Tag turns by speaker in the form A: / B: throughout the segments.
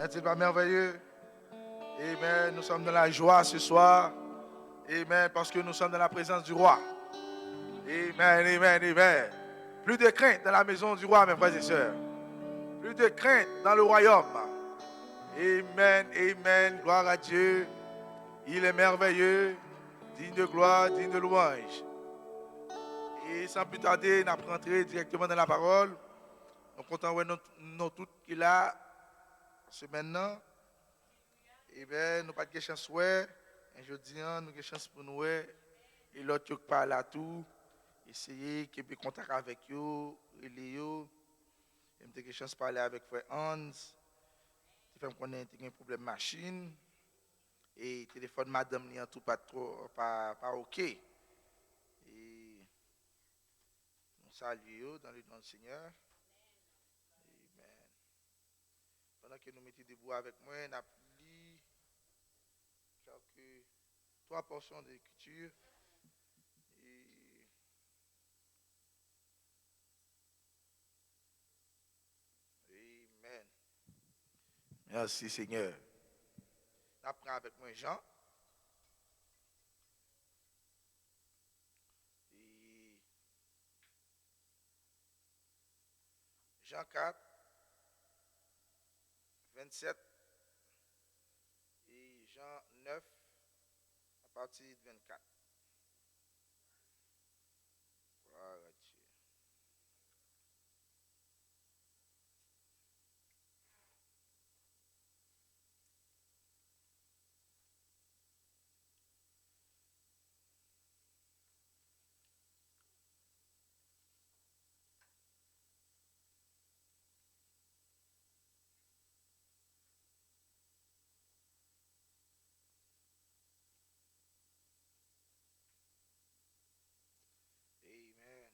A: N'est-il pas merveilleux? Amen. Nous sommes dans la joie ce soir. Amen. Parce que nous sommes dans la présence du roi. Amen, amen, amen. Plus de crainte dans la maison du roi, mes frères et sœurs. Plus de crainte dans le royaume. Amen, amen. Gloire à Dieu. Il est merveilleux, digne de gloire, digne de louange. Et sans plus tarder, nous allons rentrer directement dans la parole. Nous comptons nous tout qu'il a ce maintenant. Et bien, nous pas de chance ouais. Et je dis, nous avons chance pour nous et l'autre qui parle à tout. Essayer de avoir contact avec eux, Léo. Et nous avons chance de parler avec frère Hans. Il fait qu'on a un problème machine. Et le téléphone madame n'est tout pas trop pas OK. Et nous saluons dans le nom du Seigneur. Amen. Pendant que nous mettons debout avec moi, on a lu quelques 3 portions de l'écriture. Amen. Merci Seigneur. On apprend avec moi Jean. Et Jean 4, 27 et Jean 9 à partir de 24. Gloire à Dieu. Amen.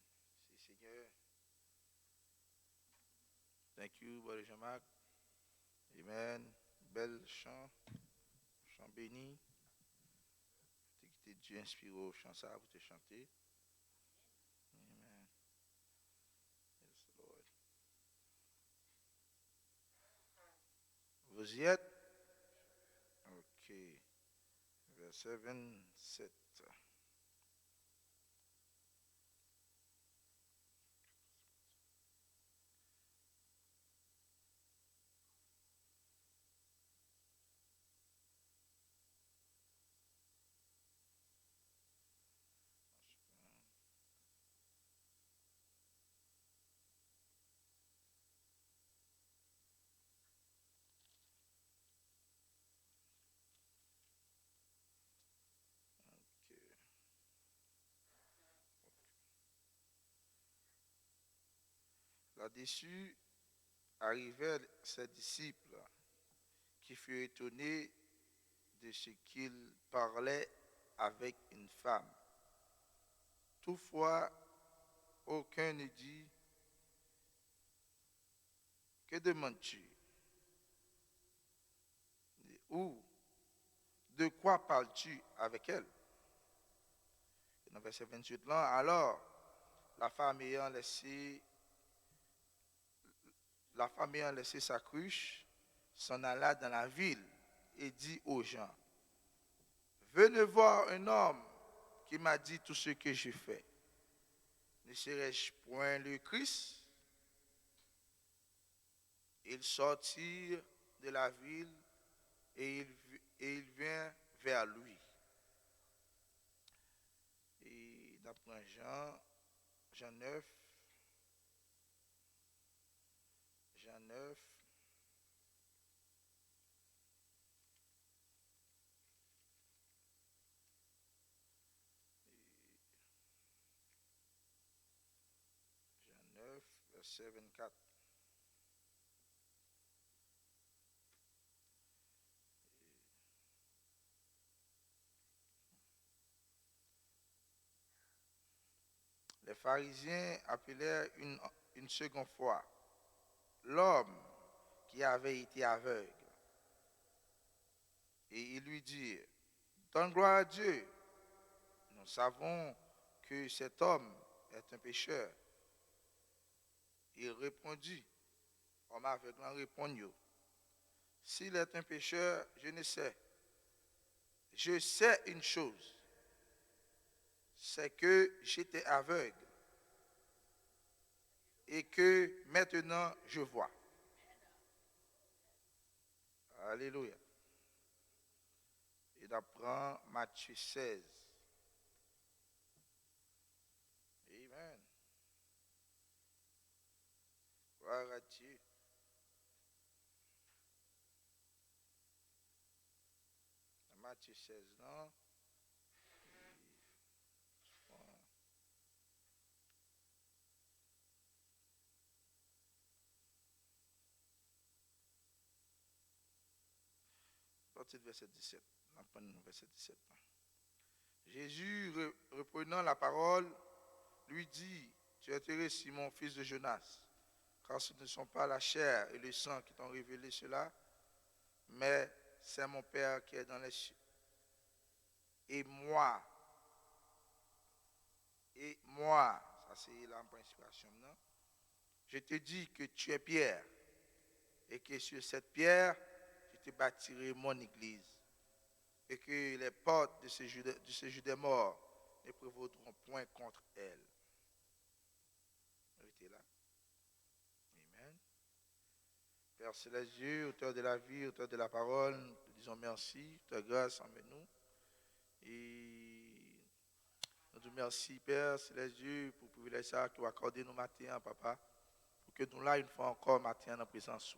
A: C'est Seigneur. Thank you, Brother Jean-Marc. Amen. Bel chant. Chant béni. Dieu inspire au chant ça pour te chanter. Amen. Yes, Lord. Vous y êtes? Ok. Verset 27. Là-dessus, arrivaient ses disciples qui furent étonnés de ce qu'il parlait avec une femme. Toutefois, aucun ne dit, que demandes-tu? Ou de quoi parles-tu avec elle? Dans le verset 28 là, alors la femme ayant laissé sa cruche, s'en alla dans la ville et dit aux gens, venez voir un homme qui m'a dit tout ce que j'ai fait. Ne serais-je point le Christ? Ils sortirent de la ville et il vint vers lui. Et d'après Jean 9, Jean 9, verset 24. Les pharisiens appelèrent une seconde fois l'homme qui avait été aveugle. Et ils lui dirent, donne gloire à Dieu. Nous savons que cet homme est un pécheur. Il répondit, homme aveugle répondit, S'il est un pécheur, je ne sais. Je sais une chose, c'est que j'étais aveugle et que maintenant je vois. Alléluia. Il apprend Matthieu 16. Amen. Gloire à Dieu. Matthieu 16, non? Partie de verset 17. On prend verset 17. Jésus, reprenant la parole, lui dit, tu es heureux, Simon, fils de Jonas, car ce ne sont pas la chair et le sang qui t'ont révélé cela, mais c'est mon Père qui est dans les cieux. Et moi, ça c'est la inspiration, non? Je te dis que tu es Pierre, et que sur cette pierre, je te bâtirai mon église, et que les portes de ce jeu des morts ne prévaudront point contre elle. Restez là. Amen. Père Céleste Dieu, auteur de la vie, auteur de la parole, nous te disons merci, ta grâce envers nous. Et nous te merci, Père Céleste Dieu, pour le privilège que tu as accordé nous matin, Papa, pour que nous là, une fois encore, matin, en présence.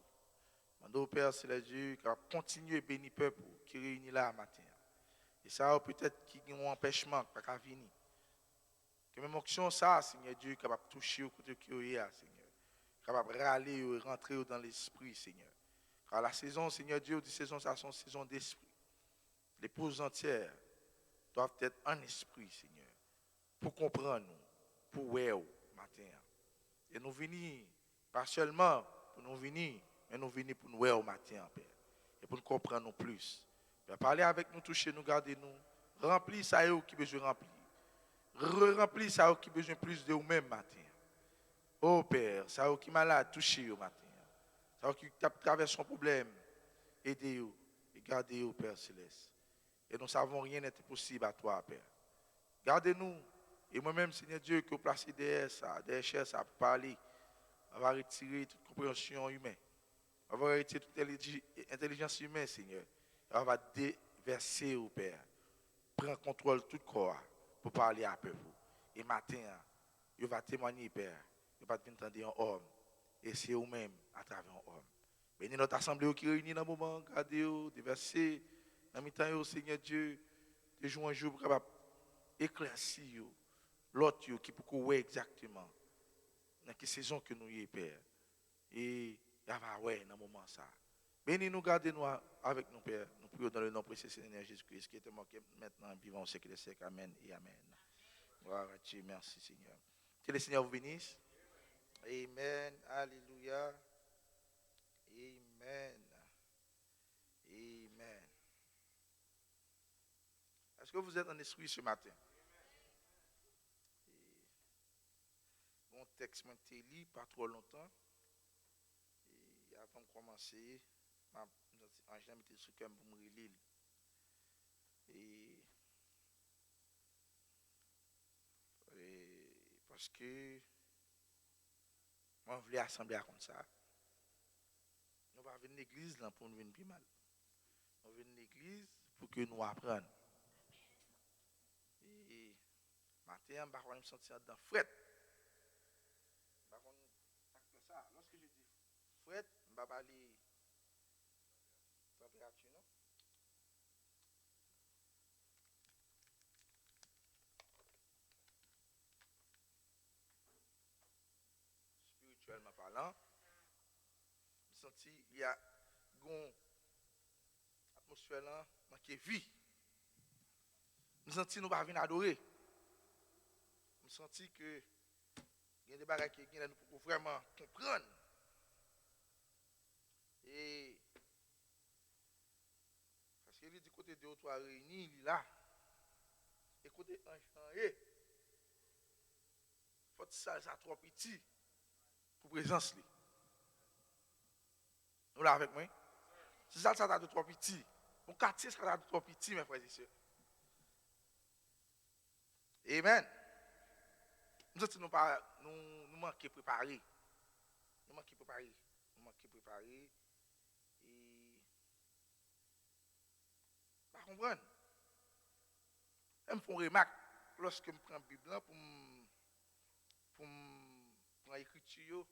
A: Mandons, Père Céleste Dieu, qui a continué à bénir le peuple qui est réuni là matin. Et ça, peut-être qu'il y a un empêchement, pas qu'à venir. Que même action, ça, Seigneur Dieu, capable de toucher au côté qui est, Seigneur. Capable de râler et rentrer dans l'esprit, Seigneur. Car la saison, Seigneur Dieu, dit saison, ça, c'est une saison d'esprit. Les pauses entières doivent être en esprit, Seigneur, pour comprendre nous, pour voir matin. Et nous venons, pas seulement pour nous venir, mais nous venons pour nous voir au matin, Père. Et pour nous comprendre nous plus. Père, parlez avec nous, touchez nous, gardez nous. Remplis ça qui besoin de remplir. Remplis ça qui besoin plus de vous-même matin. Oh Père, ça qui est malade, touchez au matin. Ça qui traverse son problème, aidez-vous et gardez-vous, Père Céleste. Et nous savons rien n'est possible à toi, Père. Gardez-nous. Et moi-même, Seigneur Dieu, que vous placez derrière ça, pour parler. On va retirer toute compréhension humaine. On va retirer toute intelligence humaine, Seigneur. Et on va déverser au Père. Prends contrôle de tout corps pour parler à peuple. Et matin, il va témoigner, Père. Il va t'entendre un homme. Et c'est vous-même à travers un homme. Bénis notre assemblée qui réunit dans le moment, gardez-vous, déverser. Dans le temps, Seigneur Dieu, de jouer un jour pour capable éclaircir l'autre qui peut courir exactement dans quelle saison que nous y Père. Et il va ouais dans le moment ça. Bénis-nous, gardez-nous avec nous, Père. Nous prions dans le nom précieux de Seigneur Jésus-Christ qui est mort maintenant, vivant au siècle des siècles. Amen et amen. Gloire à Dieu, merci Seigneur. Que le Seigneur vous bénisse. Amen. Alléluia. Amen. Amen. Est-ce que vous êtes en esprit ce matin? Mon texte m'a été lu pas trop longtemps. Et avant de commencer, j'ai mis sur cœur pour me relire. Et parce que moi, je voulais assembler comme ça. Nous ne venir à l'église pour nous venir plus mal. Nous venons à l'église pour que nous apprenions. Et matin, je vais me sentir dans fret. Lorsque je dis fret, je ne vais pas parler température, non? Spirituellement parlant, je sens qu'il y a une atmosphère là, qui est vie. Je sens que nous ne pouvons pas venir adorer. Je sens que il y a des bagages qui nous pour vraiment comprendre. Et parce qu'il dit côté de toi réunis, il est là. Et côté un chantier, faut que ça soit trop petit pour présence. Nous là avec moi. Si ça t'a de trop petit. Mon quartier sera de trop petit, mes frères et sœurs. Amen. Nous nous manquons préparer. Nous manquons préparer. Nous manquons préparer. Et. Pas comprendre. Je me fais une remarque lorsque je prends la Bible pour prendre l'écriture.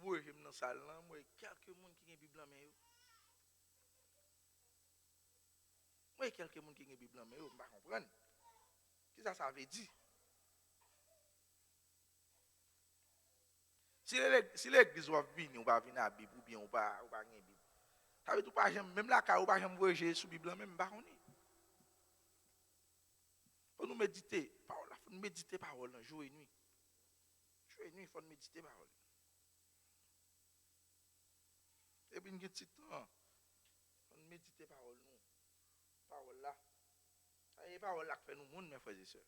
A: Moi, je suis dans la salle, moi, quelques personnes qui ont la Bible en main. Moi, quelques personnes qui ont la Bible en main, je ne comprends pas. Qu'est-ce que ça veut dire? Si l'église va venir, on va venir à la Bible, ou bien on va venir à la Bible. Ça veut dire que même là, on va jamais voyager sur la Bible, même pas on est. Faut nous méditer, parole, faut nous méditer parole, jour et nuit. Jour et nuit, il faut nous méditer parole. Et puis, il y a un petit temps, faut nous méditer parole, nous. Parole là. Et parole là qui fait nous monde, mes frères et sœurs.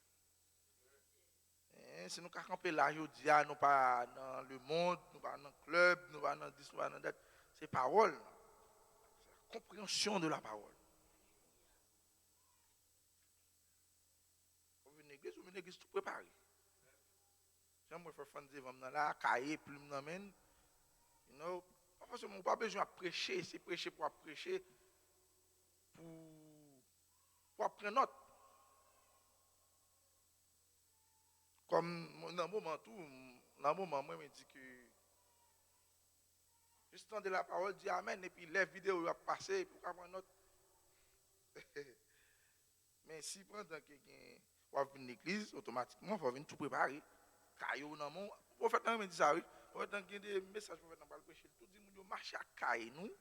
A: Si nous campons là, nous ne pas dans le monde, nous pas dans le club, nous pas dans this, nous pas dans that. C'est parole. C'est la compréhension de la parole. Vous venez à l'église, tout préparé. J'aimerais faire fun devant là, cahier, plume dans main. You know, parce que mon pas besoin de prêcher, c'est prêcher pour prêcher pour prendre note. Comme dans un moment moi, je me dis que juste entendre la parole, dire Amen, et puis les vidéos va passer pour prendre note. Mais si pendant que on va venir à l'église, automatiquement, il faut venir tout préparer. Caillou dans mon. Le prophète me dit ça, oui. Le prophète a des messages pour faire dans le péché. Tout dit, nous marcher à caille nous,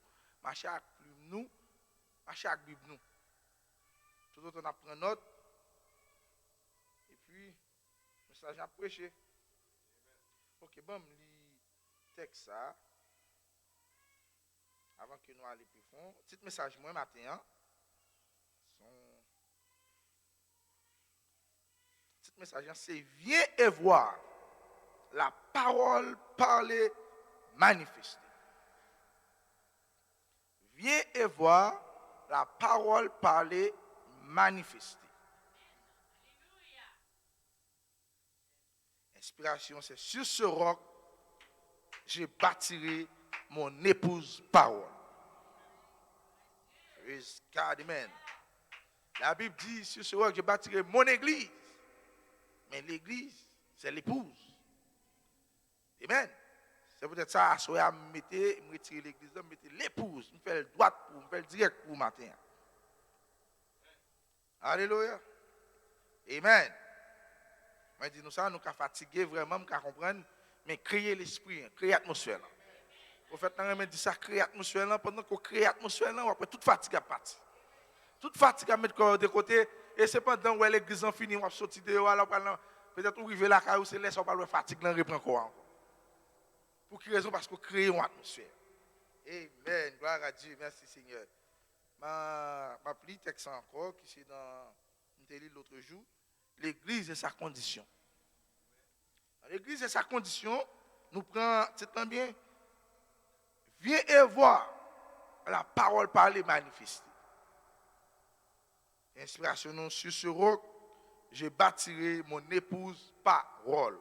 A: marcher à plume nous, marcher à Bible nous. Tout le temps, on apprend note. Et puis, le message à prêcher. Ok, bon, je lis le texte ça. Avant que nous allions plus fond. Petit message, moi, matin. Hein? Petit message, c'est viens et voir la parole parlée manifestée. Viens et voir la parole parlée manifestée. Inspiration, c'est sur ce roc, j'ai bâti mon épouse parole. Praise God, amen. La Bible dit, sur ce roc, j'ai bâti mon église. Mais l'église, c'est l'épouse. Amen. C'est peut-être ça, à soir, me retirer l'église, me mettre l'épouse, me faire le droit pour, me faire le direct pour matin. Alléluia. Amen. Je dis nous ça, nous sommes fatigués vraiment, nous comprendre, mais créer l'esprit, créer l'atmosphère. Le prophète me dit ça, créer l'atmosphère, pendant qu'on crée l'atmosphère, après toute fatigue à partir. Toute fatigue à mettre de côté, et c'est pendant où l'église en finit, on va sortir de là, peut-être on arrive là, car c'est laisse, on va fatigue, on reprend encore. Pour quelle raison? Parce qu'on crée une atmosphère. Amen. Gloire à Dieu. Merci Seigneur. Ma pli texte encore, qui c'est dans l'autre jour. L'église et sa condition. L'église et sa condition, nous prenons, c'est très bien. Viens et voir la parole parlée manifestée. Inspiration non sur ce roc, j'ai bâti mon épouse parole.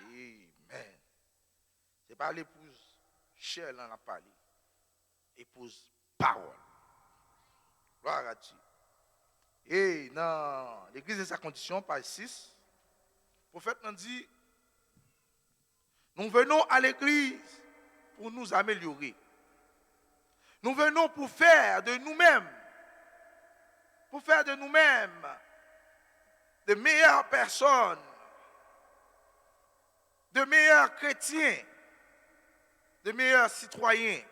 A: Amen. Ce n'est pas l'épouse chère dans la parole. Épouse parole. Gloire à Dieu. Et dans l'église de sa condition, page 6, le prophète nous dit, nous venons à l'église pour nous améliorer. Nous venons pour faire de nous-mêmes de meilleures personnes, de meilleurs chrétiens, de meilleurs citoyens,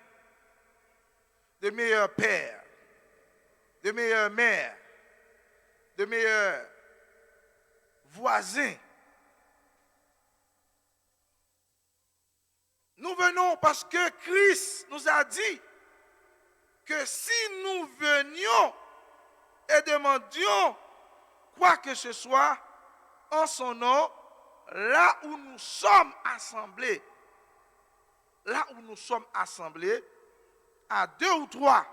A: de meilleurs pères, de meilleures mères, de meilleurs voisins. Nous venons parce que Christ nous a dit que si nous venions et demandions quoi que ce soit en son nom, là où nous sommes assemblés, là où nous sommes assemblés, à 2 ou 3,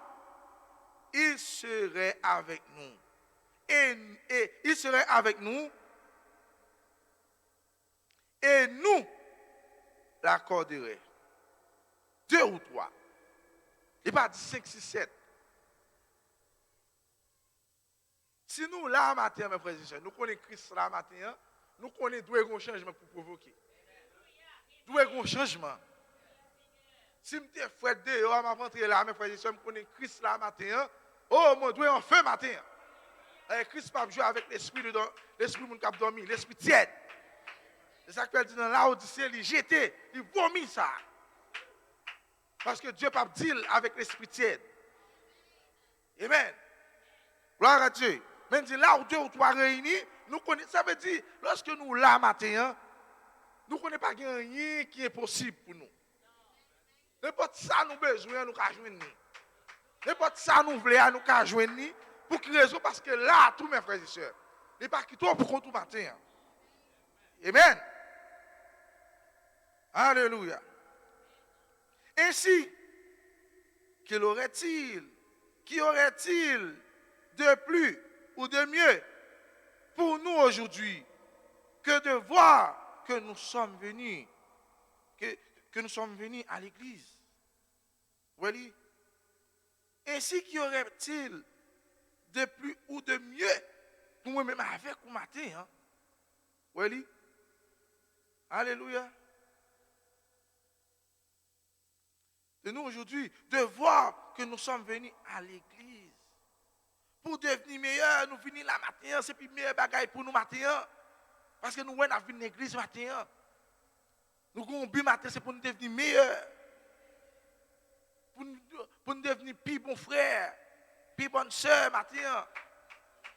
A: il serait avec nous. Et il serait avec nous. Et nous l'accorderait. 2 ou 3. Il pas dit 5, 6, 7. Si nous, là, matin, mes frères et sœurs, nous connaissons Christ là, matin, nous connaissons d'où est un changement pour provoquer. D'où est un changement. Si je suis frère de je vais rentrer là, mes frères et sœurs, je connais Christ là, matin, oh, mon Dieu, en feu, matin. Christ pas jouer avec l'esprit qui a dormi, l'esprit tiède. C'est ça qu'il dit dans l'Odyssée, il jette, il vomit ça. Parce que Dieu pas dire avec l'esprit tiède. Amen. Gloire à Dieu. Même dit là où 2 ou 3 réunis, nous connaissons, ça veut dire, lorsque nous là matin, nous ne connaissons pas rien qui est possible pour nous. N'importe ça nous besoin, nous pouvons joindre. N'importe ça nous voulons, nous pouvons joindre. Pour quelle raison? Parce que là, tous mes frères et sœurs, il n'est pas qui toi pour qu'on tout matin. Amen. Alléluia. Ainsi, qu'y aurait-il de plus ou de mieux pour nous aujourd'hui que de voir que nous sommes venus, que nous sommes venus à l'église? Voyez? Ainsi qu'y aurait-il de plus ou de mieux pour moi-même avec ou matin? Hein? Voyez? Alléluia. De nous aujourd'hui, de voir que nous sommes venus à l'église. Pour devenir meilleurs, nous venons la matin, c'est plus meilleur bagaille pour nous matin. Parce que nous venons à l'église matin. Nous avons bu matin, c'est pour nous devenir meilleurs. Pour nous devenir plus bons frères, plus bonnes sœurs matin.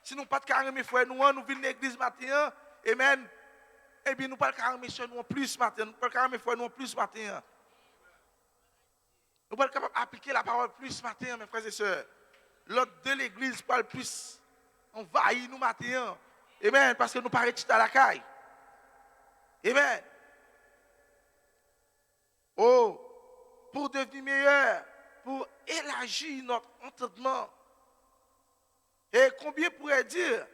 A: Si nous ne pas de carrément frères, nous venons à l'église matin, amen. Eh bien, nous ne pas de carrément sœurs, nous en plus matin. Nous ne pas de carrément frères, nous en plus matin. Nous ne sommes pas capables d'appliquer la parole plus matin, mes frères et sœurs. L'autre de l'église parle plus. On envahit nous matin. Amen. Parce que nous paraissons à la caille. Amen. Oh, pour devenir meilleur, pour élargir notre entendement. Et combien pourrait dire,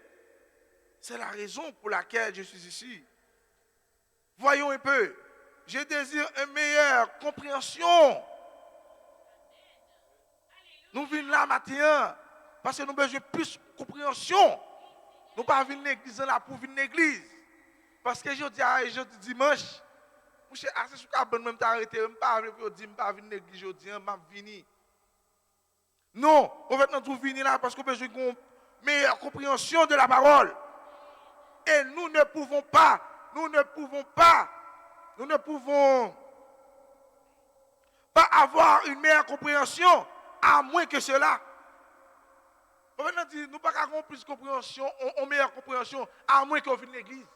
A: c'est la raison pour laquelle je suis ici. Voyons un peu. Je désire une meilleure compréhension. Nous venons là matin parce que nous avons besoin de plus de compréhension. Nous ne pas venir à l'église là pour venir à l'église. Parce que je dis dimanche, je suis assez sur le même arrêté, je ne pas venir à l'église, je dis, je vais venir. Non, en fait, nous venons là parce que nous avons besoin d'une meilleure compréhension de la parole. Et nous ne pouvons pas avoir une meilleure compréhension à moins que cela. Nous ne pouvons pas avoir plus de compréhension, une meilleure compréhension, à moins qu'on vienne à l'église.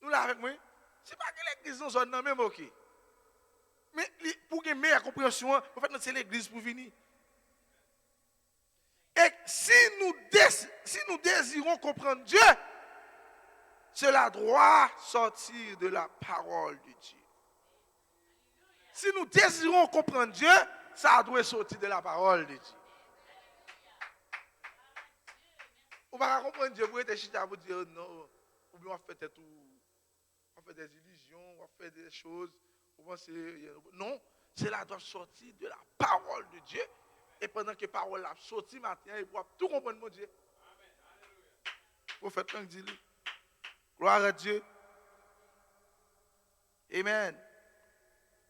A: Nous là avec moi, ce n'est pas que l'église nous donne même ok. Mais pour une meilleure compréhension, en fait, c'est l'église pour venir. Et si nous désirons comprendre Dieu, cela doit sortir de la parole de Dieu. Si nous désirons comprendre Dieu, ça doit sortir de la parole de Dieu. On va comprendre Dieu, vous êtes chita vous dire non, ou bien on fait tout, on fait des illusions, on fait des choses, on pense non, cela doit sortir de la parole de Dieu. Et pendant que la parole a sorti matin, il doit tout comprendre mon Dieu. Vous faites un dit gloire à Dieu. Amen.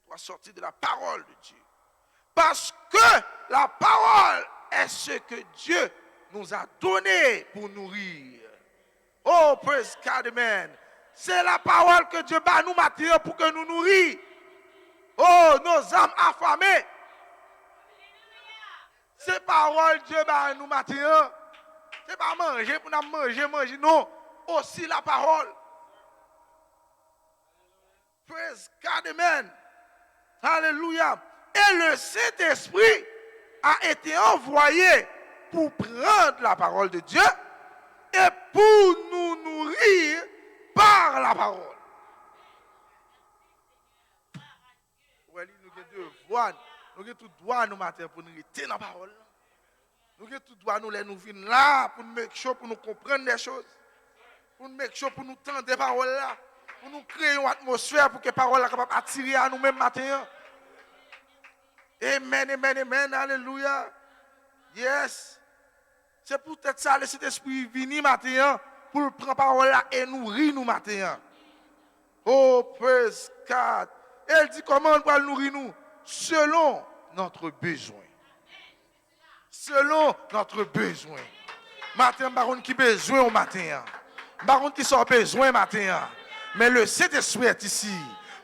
A: Doit sortir de la parole de Dieu. Parce que la parole est ce que Dieu nous a donné pour nourrir. Oh, praise God, amen. C'est la parole que Dieu bat nous matin pour que nous nourrir. Oh, nos âmes affamées. C'est parole Dieu bat nous matin. C'est pas manger pour nous manger, non. Aussi la parole. Praise God, amen. Alléluia. Et le Saint-Esprit a été envoyé pour prendre la parole de Dieu et pour nous nourrir par la parole. nous avons devoir, nous avons tout droit nous matin pour nous rester dans la parole. Nous avons tout droit nous venir là pour nous make sure pour nous comprendre des choses. Pour nous make sure pour nous tendre des paroles là. Pour nous créer une atmosphère pour que les paroles soient capables d'attirer à nous-mêmes matin. Amen, amen, amen, alléluia. Yes. C'est peut-être ça le Saint-Esprit venu matin pour prendre parole là et nourrir nous matin. Oh, praise God. Elle dit comment on va nourrir nous? Selon notre besoin. Selon notre besoin. Matin, baron qui besoin au matin. Baron qui sort besoin matin. Mais le Saint-Esprit est ici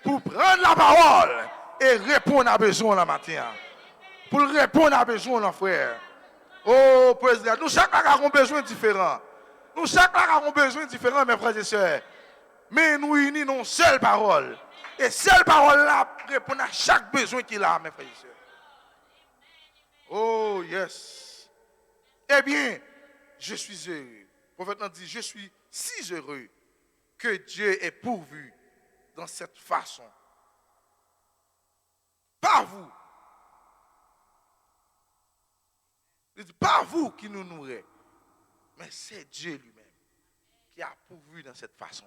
A: pour prendre la parole et répondre à besoin la matin. Pour répondre à besoin, nos frères. Oh, praise God. Nous, chaque avons besoin différent. Nous, chaque avons besoin différent, mes frères et sœurs. Mais nous unis une seule parole. Et cette parole-là répond à chaque besoin qu'il a, mes frères et sœurs. Oh, yes. Eh bien, je suis heureux. Le prophète nous dit, je suis si heureux que Dieu est pourvu dans cette façon. Par vous. Il dit, pas vous qui nous nourrez, mais c'est Dieu lui-même qui a pourvu dans cette façon.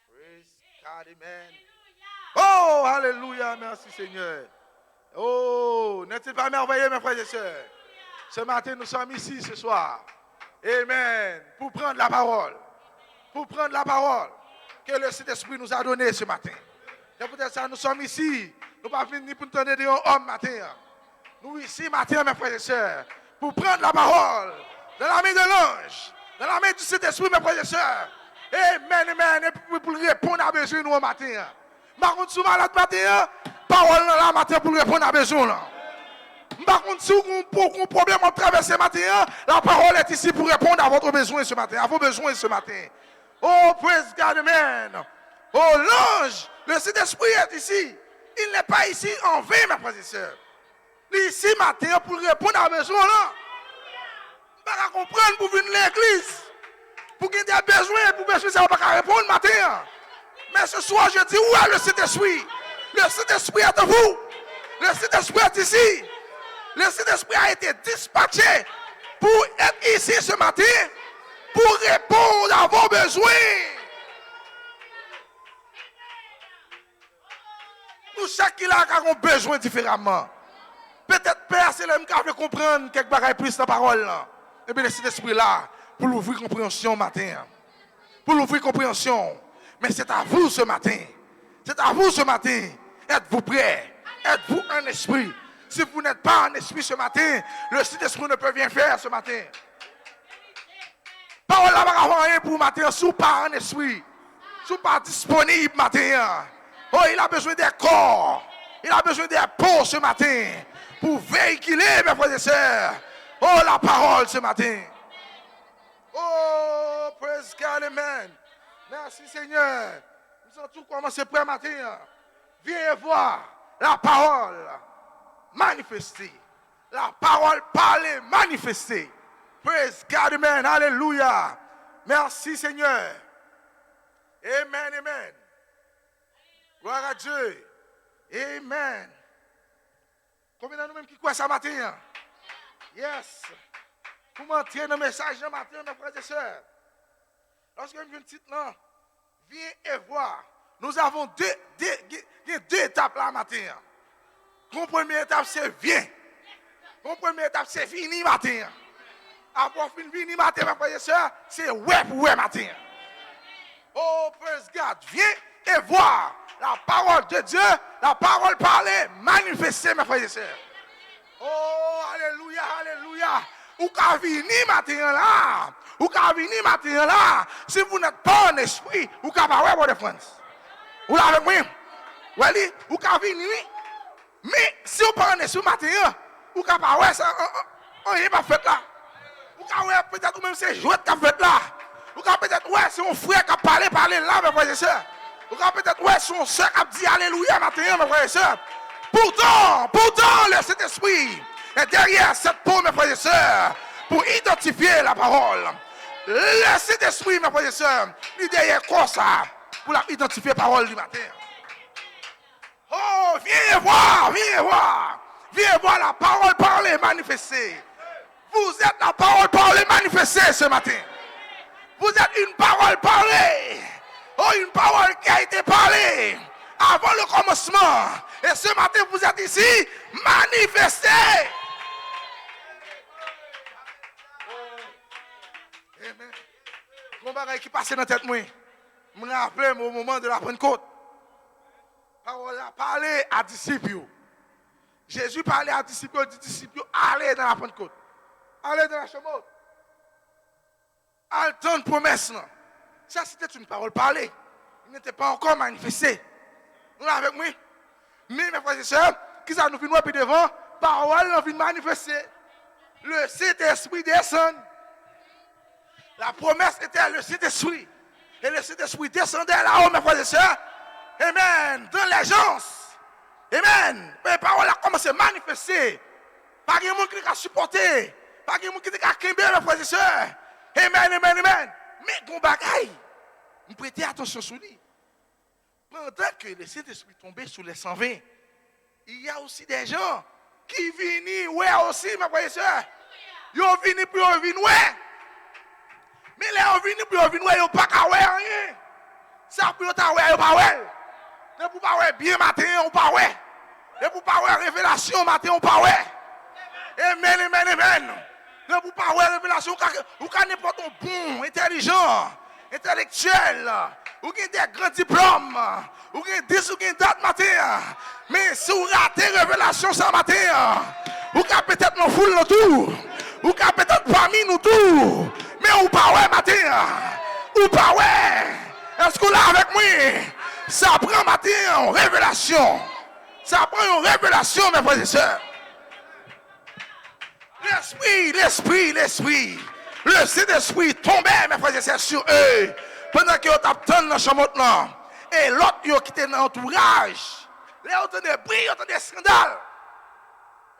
A: Praise God, amen. Oh, alléluia, merci Seigneur. Oh, n'est-il pas merveilleux, mes frères et sœurs? Ce matin, nous sommes ici ce soir. Amen. Pour prendre la parole. Pour prendre la parole que le Saint-Esprit nous a donnée ce matin. C'est peut-être ça, nous sommes ici. Nous ne sommes pas venus pour nous donner des hommes matin. Nous ici matin, mes frères et sœurs, pour prendre la parole dans la main de l'ange, dans la main du Saint-Esprit, mes frères et sœurs. Amen, amen. Et pour répondre à besoin nous au matin. Par contre, si vous malade matin, parole dans la matin pour répondre à besoin. Par contre, si vous avez un problème à traverser matin, la parole est ici pour répondre à votre besoin ce matin, à vos besoins ce matin. Oh, praise God, amen. Oh, l'ange, le Saint-Esprit est ici. Il n'est pas ici en vain, mes frères et sœurs. Il est ici matin pour répondre à besoin là. Vous ne comprendre pour venir à l'église. Pour qu'il y ait des besoins, pour besoin, ça ne va pas répondre matin. Mais ce soir, je dis, où est le Saint-Esprit? Le Saint-Esprit est à vous. Le Saint-Esprit est ici. Le Saint-Esprit a été dispatché pour être ici ce matin, pour répondre à vos besoins. Nous, chacun a besoin différemment. Peut-être Père, c'est l'homme qui a fait comprendre quelques bagages plus dans la parole. Et bien, le Saint-Esprit là, pour l'ouvrir compréhension matin. Pour l'ouvrir compréhension. Mais c'est à vous ce matin. C'est à vous ce matin. Êtes-vous prêts? Êtes-vous un esprit? Si vous n'êtes pas un esprit ce matin, le Saint-Esprit ne peut rien faire ce matin. Parole là, va avoir rien pour matin, si vous pas un esprit. Si vous pas disponible matin. Oh, il a besoin des corps. Il a besoin des peaux ce matin. Pour véhiculer, mes frères et sœurs. Oh, la parole ce matin. Oh, praise God, amen. Merci Seigneur. Nous avons tout commencé près matin. Viens voir la parole manifester. La parole parler, manifester. Praise God, amen. Alléluia. Merci Seigneur. Amen, amen. Gloire à Dieu. Amen. Combien de nous-mêmes qui croient ça matin? Yes. Pour m'entrer dans le message de matin, mes frères et sœurs. Lorsque je viens titre là, viens et voir. Nous avons deux étapes là matin. La première étape, c'est viens. La première étape, c'est fini matin. Après fini matin, mes frères et sœurs, c'est ouais pour ouais matin. Oh, praise God. Viens et voir la parole de Dieu, la parole parlée, manifestée, mes frères et sœurs. Oh, alléluia, alléluia. Ou qu'à venir matin là, ou qu'à venir matin là, si vous n'êtes pas en esprit, ou qu'à pas ouais, France. Vous l'avez moi? Oui, ou qu'à venir, mais si vous pas en esprit matin, ou qu'à pas ouais, ça, on n'est pas fait là. Ou qu'à ouais, peut-être ou même c'est jouet qui a fait là. Ou qu'à peut-être ouais, c'est un frère qui a parlé là, mes frères et sœurs. Ou qu'à peut-être ouais, c'est un soeur qui a dit alléluia matin, mes frères et sœurs. Pourtant, le Saint-Esprit est derrière cette peau, mes frères et sœurs, pour identifier la parole. Le Saint-Esprit, mes frères et sœurs, il est derrière quoi ça, pour identifier la parole du matin. Oh, viens voir, viens voir. Viens voir la parole parlée, manifestée. Vous êtes la parole parlée, manifestée ce matin. Vous êtes une parole parlée. Oh, une parole qui a été parlée avant le commencement. Et ce matin, vous êtes ici, manifesté. Amen. Mon bagage qui passait dans la tête, moi. Je me rappelle au moment de la Pentecôte. Parole a parlé à disciples. Jésus parlait à disciples, dit disciples, allez dans la Pentecôte. Allez dans la Chamotte. Allez dans une promesse. Ça, c'était une parole parlée. Il n'était pas encore manifesté. Vous êtes avec moi? Mais mes frères et sœurs, qui ça nous fait nous puis devant, parole nous vient manifester. Le Saint-Esprit descend. La promesse était le Saint-Esprit. Et le Saint-Esprit descendait là-haut, mes frères et sœurs. Amen. Dans l'agence. Amen. La parole a commencé à manifester. Pas de monde qui a supporté. Pas de monde qui a quimber, mes frères et sœurs. Amen, amen, amen. Mais bon bagaille, vous prêtez attention sur lui. Pendant que le Saint-Esprit tombait sur les 120, il y a aussi des gens qui viennent, ouais aussi, mes frères et sœurs. Ils viennent puis ils viennent, ouais. Mais là, ils viennent puis ils viennent, ouais, ils n'ont pas qu'à ouais rien. Ça, puis ils n'ont ouais, ils n'ont pas ouais. Ne pouvez pas ouais bien matin, on pas ouais. Ne pouvez pas ouais révélation matin, on pas ouais. Amen, amen, amen. Ne pouvez pas ouais révélation, ou quand n'importe un bon, intelligent, intellectuel, ou qui a des grands diplômes, ou qui a 10 ou qui a date matin. Mais si vous ratez révélation ce matin, ou qui a peut-être nos foules nous tout, ou qui a peut-être parmi nous tout, mais ou pas ouais matin, ou pas ouais. Est-ce que vous là avec moi? Ça prend matin en révélation. Ça prend une révélation, mes frères et sœurs. L'esprit. Le Saint-Esprit tombait, mes frères et sœurs, sur eux. Pendant qu'ils attendent dans la chambre là. Et l'autre, qui était dans l'entourage. Là, ils ont des bruits, ils ont des scandales.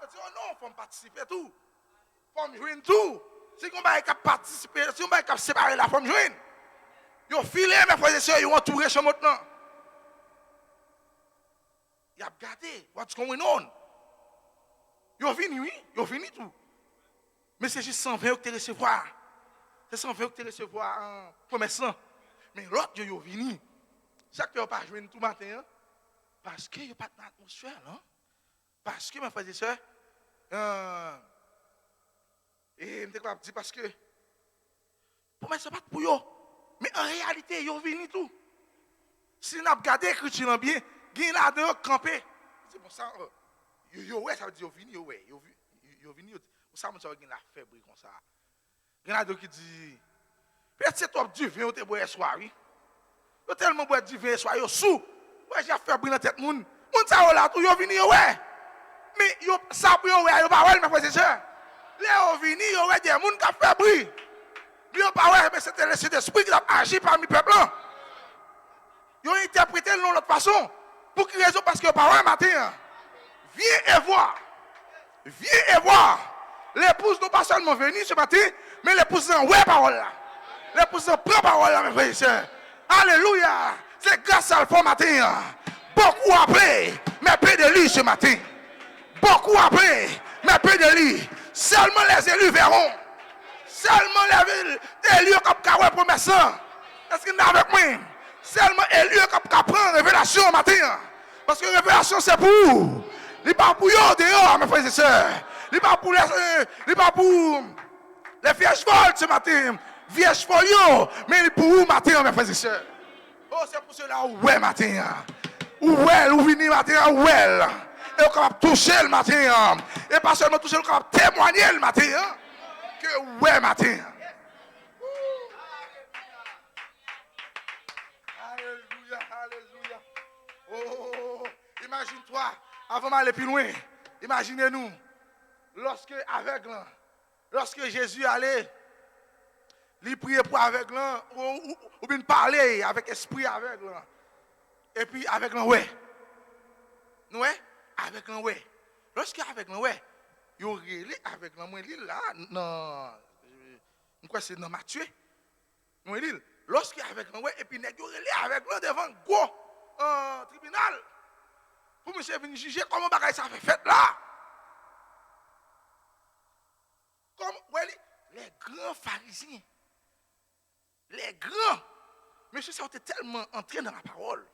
A: Ils disent, oh non, il faut participer tout. Il faut me joindre tout. Si on va participer, si on va séparer la femme joindre. Ils ont filé, mes frères et sœurs, ils ont entouré la chambre là. Ils ont regardé, what's going on? Ils ont fini, oui, ils ont fini tout. Mais c'est juste 120 que tu recevoir. C'est 120 que tu recevoir en commerçant. Mais l'autre, ils ont fini. C'est ça que tu n'as pas joué tout matin. Hein? Parce qu'il n'y a pas d'atmosphère. Hein? Parce que, mes frères et sœurs, et je me dis parce que, pour moi, ce n'est pas pour eux. Mais en réalité, ils ont fini tout. Si on a regardé l'écriture bien, il y a là campé. C'est pour ça, ouais, ça veut dire qu'ils ont fini, ils ont fini. Ça veut dire qu'il y a la faible comme ça. Il y a qui dit, peut-être c'est toi du vin, tu bois soir, oui. Tu tellement bois du vin soir, tu sous. Ouais, j'ai fait briller dans tête moun. Moun ça là tout yo vini ouais. Mais yo ça pour yo ouais, yo pas ouais mes frères et sœurs. Là yo vini yo ouais des moun qui fait bruit. Yo pas ouais mais c'était le Saint-Esprit qui a agi parmi le peuple. Yo interprété de l'autre façon. Pour quelle raison? Parce que yo pas ouais matin. Viens et voir. Viens et voir. L'épouse n'est pas seulement venue ce matin, mais l'épouse est en ouais parole là. L'épouse est en prend parole là mes frères et sœurs. Alléluia. C'est grâce à le fond matin. Beaucoup après, mais peu de lui ce matin. Beaucoup après, mais peu de lui. Seulement les élus verront. Seulement les élus qui ont promesse. Est-ce qu'il y a avec moi? Seulement les élus qui ont prendre révélation matin. Parce que révélation c'est pour vous. Il n'est pas pour vous dehors, mes frères et sœurs. Il n'est pas pour les vierges folles ce matin. Vierges folles, mais il est pour vous matin, mes frères et sœurs. Oh, c'est pour cela, ouais, matin. Ouais, ou venir matin, ouais. Et on va toucher le matin. Et pas seulement toucher, on va témoigner le matin. Que ouais, matin. Alléluia, alléluia. Oh, imagine-toi, avant d'aller plus loin, imaginez-nous, lorsque Jésus allait, il priait pour aveugle, ou bien parler avec esprit aveugle. Et puis avec l'en ouais. Ouais, avec l'en ouais. Lorsque avec l'en ouais, il aurait avec l'en ouais là, non, je crois que c'est dans Matthieu. Lorsque avec l'en ouais, et puis il aurait avec l'en devant gros tribunal. pour monsieur venir juger comment bagaille ça fait là. Comme les grands pharisiens, les grands, monsieur ça était tellement entré dans la parole.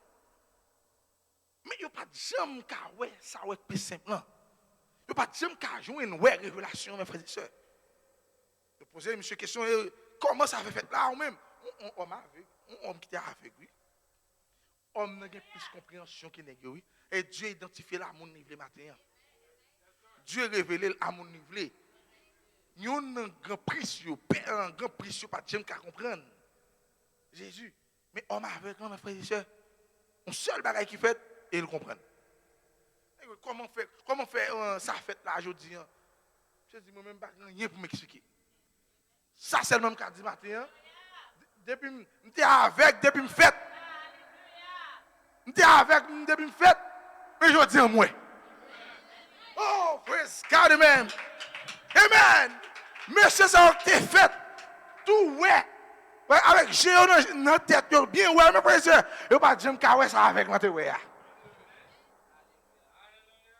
A: Mais il n'y a pas de jamais qu'à ouais, ça va être plus simple. Il n'y a pas de jamais qu'à jouer une révélation, mes frères et sœurs. Je posais monsieur question, comment ça fait là ou même? On homme aveugle, on homme qui était aveugle, oui. Homme n'a plus de compréhension qu'il n'est oui. Et Dieu identifie l'amour nivelé matin. Dieu révélé l'amour nivelé. Nous avons un grand précieux, pas de jamais qu'à comprendre. Jésus. Mais homme aveugle, mes frères et sœurs, un seul bagage qui fait, et ils comprennent. Comment faire ça fait là aujourd'hui? Je dis moi-même, pas rien pour m'expliquer. Ça, c'est le même qu'a dit matin. Depuis que je avec, depuis que je fête. Je suis avec, depuis que je fête. Mais je dis en moi. Oh, praise God, amen. Amen. Monsieur, ça a été fait. Tout, ouais. Avec Géo dans la tête, bien, ouais, mes frères et sœurs. Je ne vais pas dire que ça avec moi, ouais.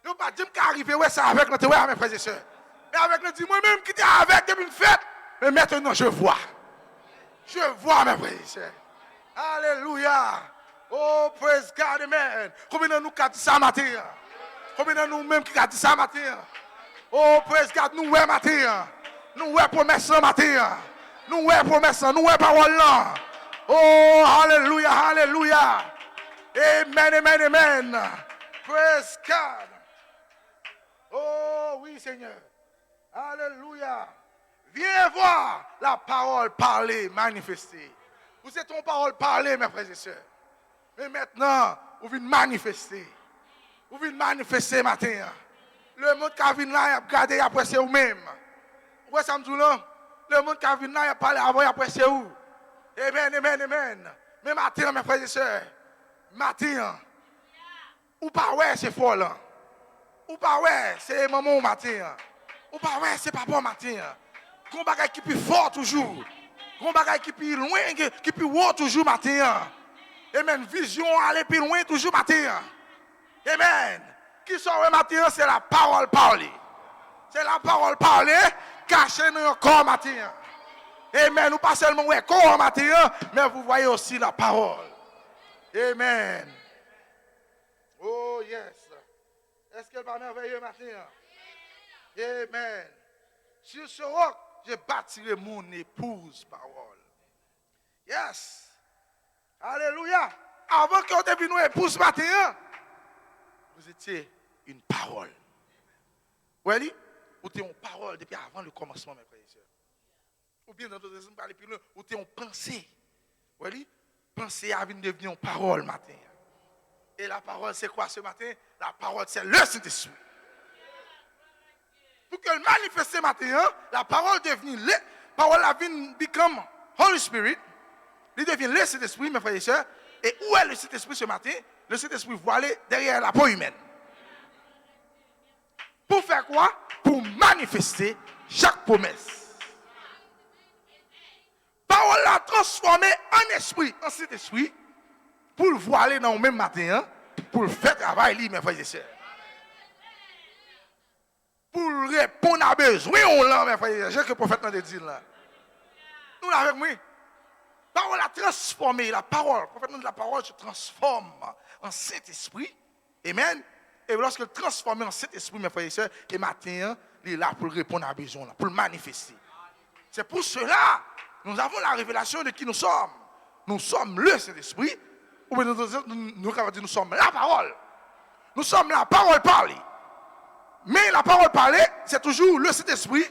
A: Je ne vais pas dire qu'arriver, ouais, ça avec notre ouais, mes frères et sœurs. Mais avec nous, dis moi-même qui était avec depuis une fête. Mais maintenant, je vois. Je vois, mes frères et sœurs. Alléluia. Oh, praise God, amen. Combien de nous qui a dit ça matin? Combien de nous même qui a dit ça matin? Oh, praise God, nous, ouais, matin. Nous, ouais, promesse matin. Nous, ouais, promesse, nous, ouais, parole là. Oh, alléluia, alléluia. Amen, amen, amen. Praise God. Oh, oui, Seigneur. Alléluia. Viens voir la parole parler, manifester. Vous êtes en parole parler, mes frères et sœurs. Mais maintenant, vous venez manifester. Vous venez manifester matin. Le monde qui vient là, il a regardé après c'est vous-même. Vous voyez ça, le monde qui vient là, il a parlé avant après c'est vous. Amen, amen, amen. Mais matin, mes frères et sœurs, matin, ou pas ouais, c'est fort là. Ou pas ouais, c'est maman au matin. Ou pas ouais, c'est papa au matin. Qu'on bagaille qui plus fort toujours. Qu'on bagaille qui plus loin, qui plus haut toujours matin. Amen. Vision aller plus loin toujours matin. Amen. Qui sort le matin, c'est la parole parlée. C'est la parole parlée cachée dans le corps matin. Amen. Ou pas seulement le corps matin, mais vous voyez aussi la parole. Amen. Oh yes. Est-ce qu'elle va merveilleux matin? Amen. Sur ce roc, je bâtirai mon épouse parole. Yes. Alléluia. Avant qu'on devienne une épouse matin, vous étiez une parole. Vous voyez? Vous étiez une parole depuis avant le commencement, mes frères et sœurs. Ou bien dans d'autres exemples, vous étiez une pensée. Vous voyez? Pensée a devenir une parole matin. Et la parole, c'est quoi ce matin? La parole, c'est le Saint-Esprit. Pour que le manifeste matin, la parole devienne le. Parole la vie become Holy Spirit. Il devient le Saint-Esprit, mes frères et sœurs. Et où est le Saint-Esprit ce matin? Le Saint-Esprit voilé derrière la peau humaine. Pour faire quoi? Pour manifester chaque promesse. Parole la transformer en esprit, en Saint-Esprit. Pour le voiler dans le même matin, pour le faire travail, mes frères et sœurs. Pour répondre à besoin, on l'a, mes frères et sœurs. J'ai que le prophète n'a dit là. Nous l'avons avec moi. Parole a transformé, la parole, le prophète nous dit la parole se transforme en Saint-Esprit. Amen. Et lorsque le transforme en Saint-Esprit, mes frères et sœurs, et matin, il est là pour répondre à besoin, pour le manifester. C'est pour cela, nous avons la révélation de qui nous sommes. Nous sommes le Saint-Esprit. Ou bien nous sommes la parole. Nous sommes la parole parlée. Mais la parole parlée, c'est toujours le Saint-Esprit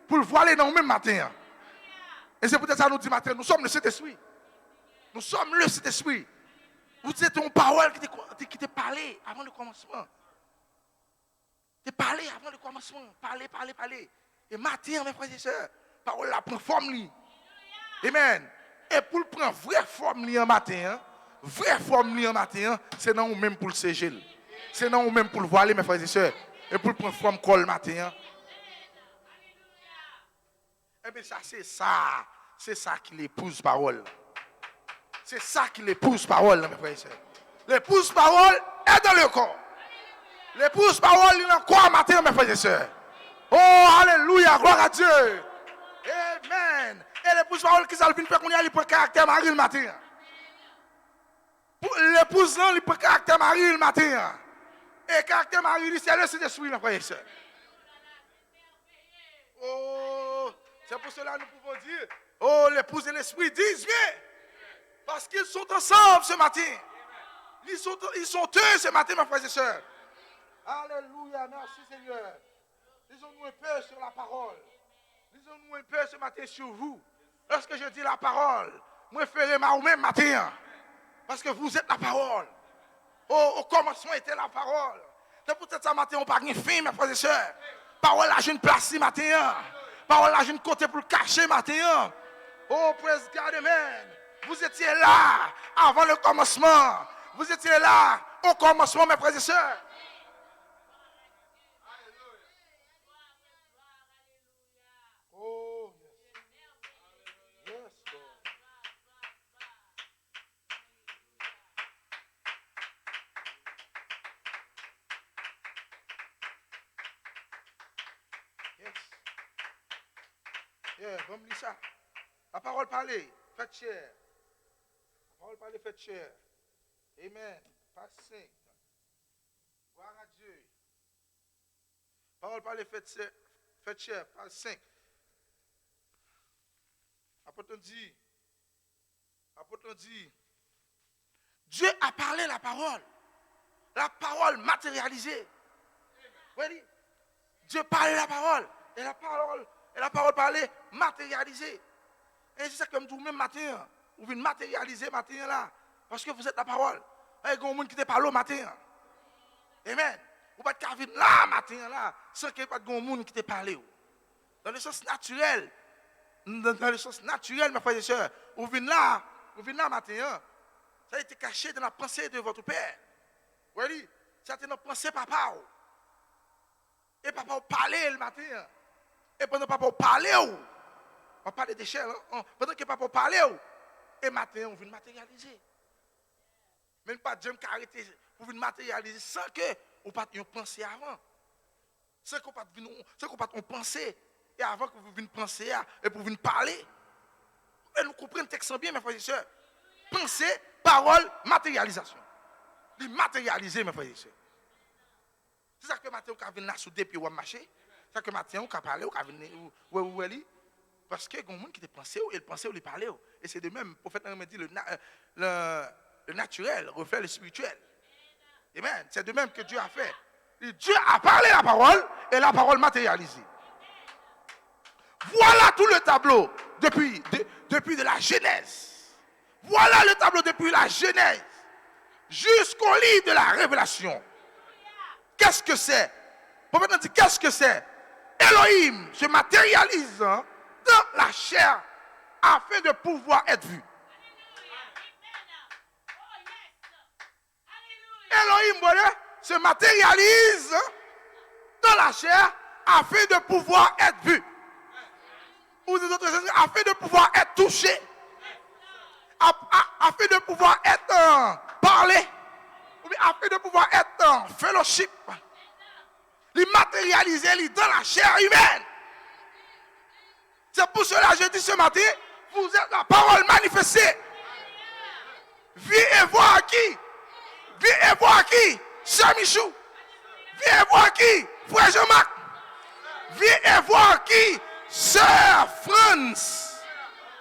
A: pour le voiler dans le même matin. Et c'est peut-être ça nous dit matin, nous sommes le Saint-Esprit. Nous sommes le Saint-Esprit. Vous dites une parole qui t'est parlé avant le commencement. T'es parlé avant le commencement. Parler. Et matin, mes frères et sœurs, la parole la prend forme. Amen. Et pour le prendre vraie forme en matin, c'est non ou même pour le ségel. C'est non ou même pour le voiler, mes frères et sœurs. Et pour le prendre forme col matin. Eh bien, ça, c'est ça. C'est ça qui l'épouse parole. C'est ça qui l'épouse parole, mes frères et sœurs. L'épouse parole est dans le corps. L'épouse parole, il en quoi matin, mes frères et sœurs? Oh, alléluia, gloire à Dieu. Amen. Et l'épouse parole qui s'alvine fait qu'on y a, il prend caractère mari le matin. L'épouse, non, il prend caractère mari le matin. Et caractère mari, c'est le Saint-Esprit, mes frères et sœurs. Oh, c'est pour cela que nous pouvons dire, oh, l'épouse et l'esprit disent bien. Parce qu'ils sont ensemble ce matin. Ils sont eux ce matin, mes frères et sœurs. Alléluia, merci Seigneur. Lisons-nous un peu sur la parole. Lisons-nous un peu ce matin sur vous. Lorsque je dis la parole, moi ferai ma ou même matin. Parce que vous êtes la parole. Oh, au commencement était la parole. C'est pour ça matin, on n'a pas de fin, mes frères et sœurs. Parole là, j'ai une place ce matin. Parole là, j'ai une côté pour le cacher matin. Oh, praise God, amen. Vous étiez là avant le commencement. Vous étiez là au commencement, mes frères et sœurs. Oh, yes. Yes, Lord. Yes. Yeah, comme dit ça. La parole parlée, faites chair. La parole parlée, faites chair. Amen. Pas 5. Gloire à Dieu. Parole parlée, faites chair. Pas 5. Apôtre dit, Dieu a parlé la parole matérialisée. Vous voyez, Dieu parlait la parole, et la parole parlée matérialisée. Et c'est ça que je même matin, vous venez matérialiser matin là, parce que vous êtes la parole. Il y a des gens qui te parlent au matin. Amen. Vous ne pouvez pas venir là matin là, sans qu'il n'y ait pas de gens qui te parlent. Dans le sens naturel. Dans le sens naturel, mes frères et sœurs, vous venez là matin, ça a été caché dans la pensée de votre père. Vous voyez, ça a été dans la pensée de papa. Et papa parlait le matin. Et pendant que papa parlait, on parlait des chairs, pendant que papa parlait, et matin, on vient matérialiser. Même pas de gens qui arrêté pour venir matérialiser sans que vous ne pensiez avant. Sans que vous ne pensiez. Et avant que vous veniez penser et pour venir parler, et nous comprenons le texte bien, mes frères et sœurs. Pensée, parole, matérialisation. Les matérialiser, mes frères et sœurs. C'est ça que matin, vous venez là sous des pieds ou marcher. C'est ça que matin, vous parler, vous venez parce que les gens qui te pensent, ils pensent, ils parlent. Et c'est de même, le prophète me dit, le naturel reflète le spirituel. Amen. C'est de même que Dieu a fait. Et Dieu a parlé la parole et la parole matérialisée. Voilà tout le tableau depuis de la Genèse. Voilà le tableau depuis la Genèse jusqu'au livre de la Révélation. Qu'est-ce que c'est? Le prophète dit, qu'est-ce que c'est? Elohim se matérialise dans la chair afin de pouvoir être vu. Elohim, voilà, se matérialise dans la chair afin de pouvoir être vu. Ou des autres choses, afin de pouvoir être touché, afin de pouvoir être parlé, ou bien afin de pouvoir être en fellowship, les matérialiser dans la chair humaine. C'est pour cela que je dis ce matin, vous êtes la parole manifestée. Viens et voir qui? Viens et voir qui? Saint Michou. Viens et voir qui? Frère Jean-Marc. Viens et voir qui? Sœur France.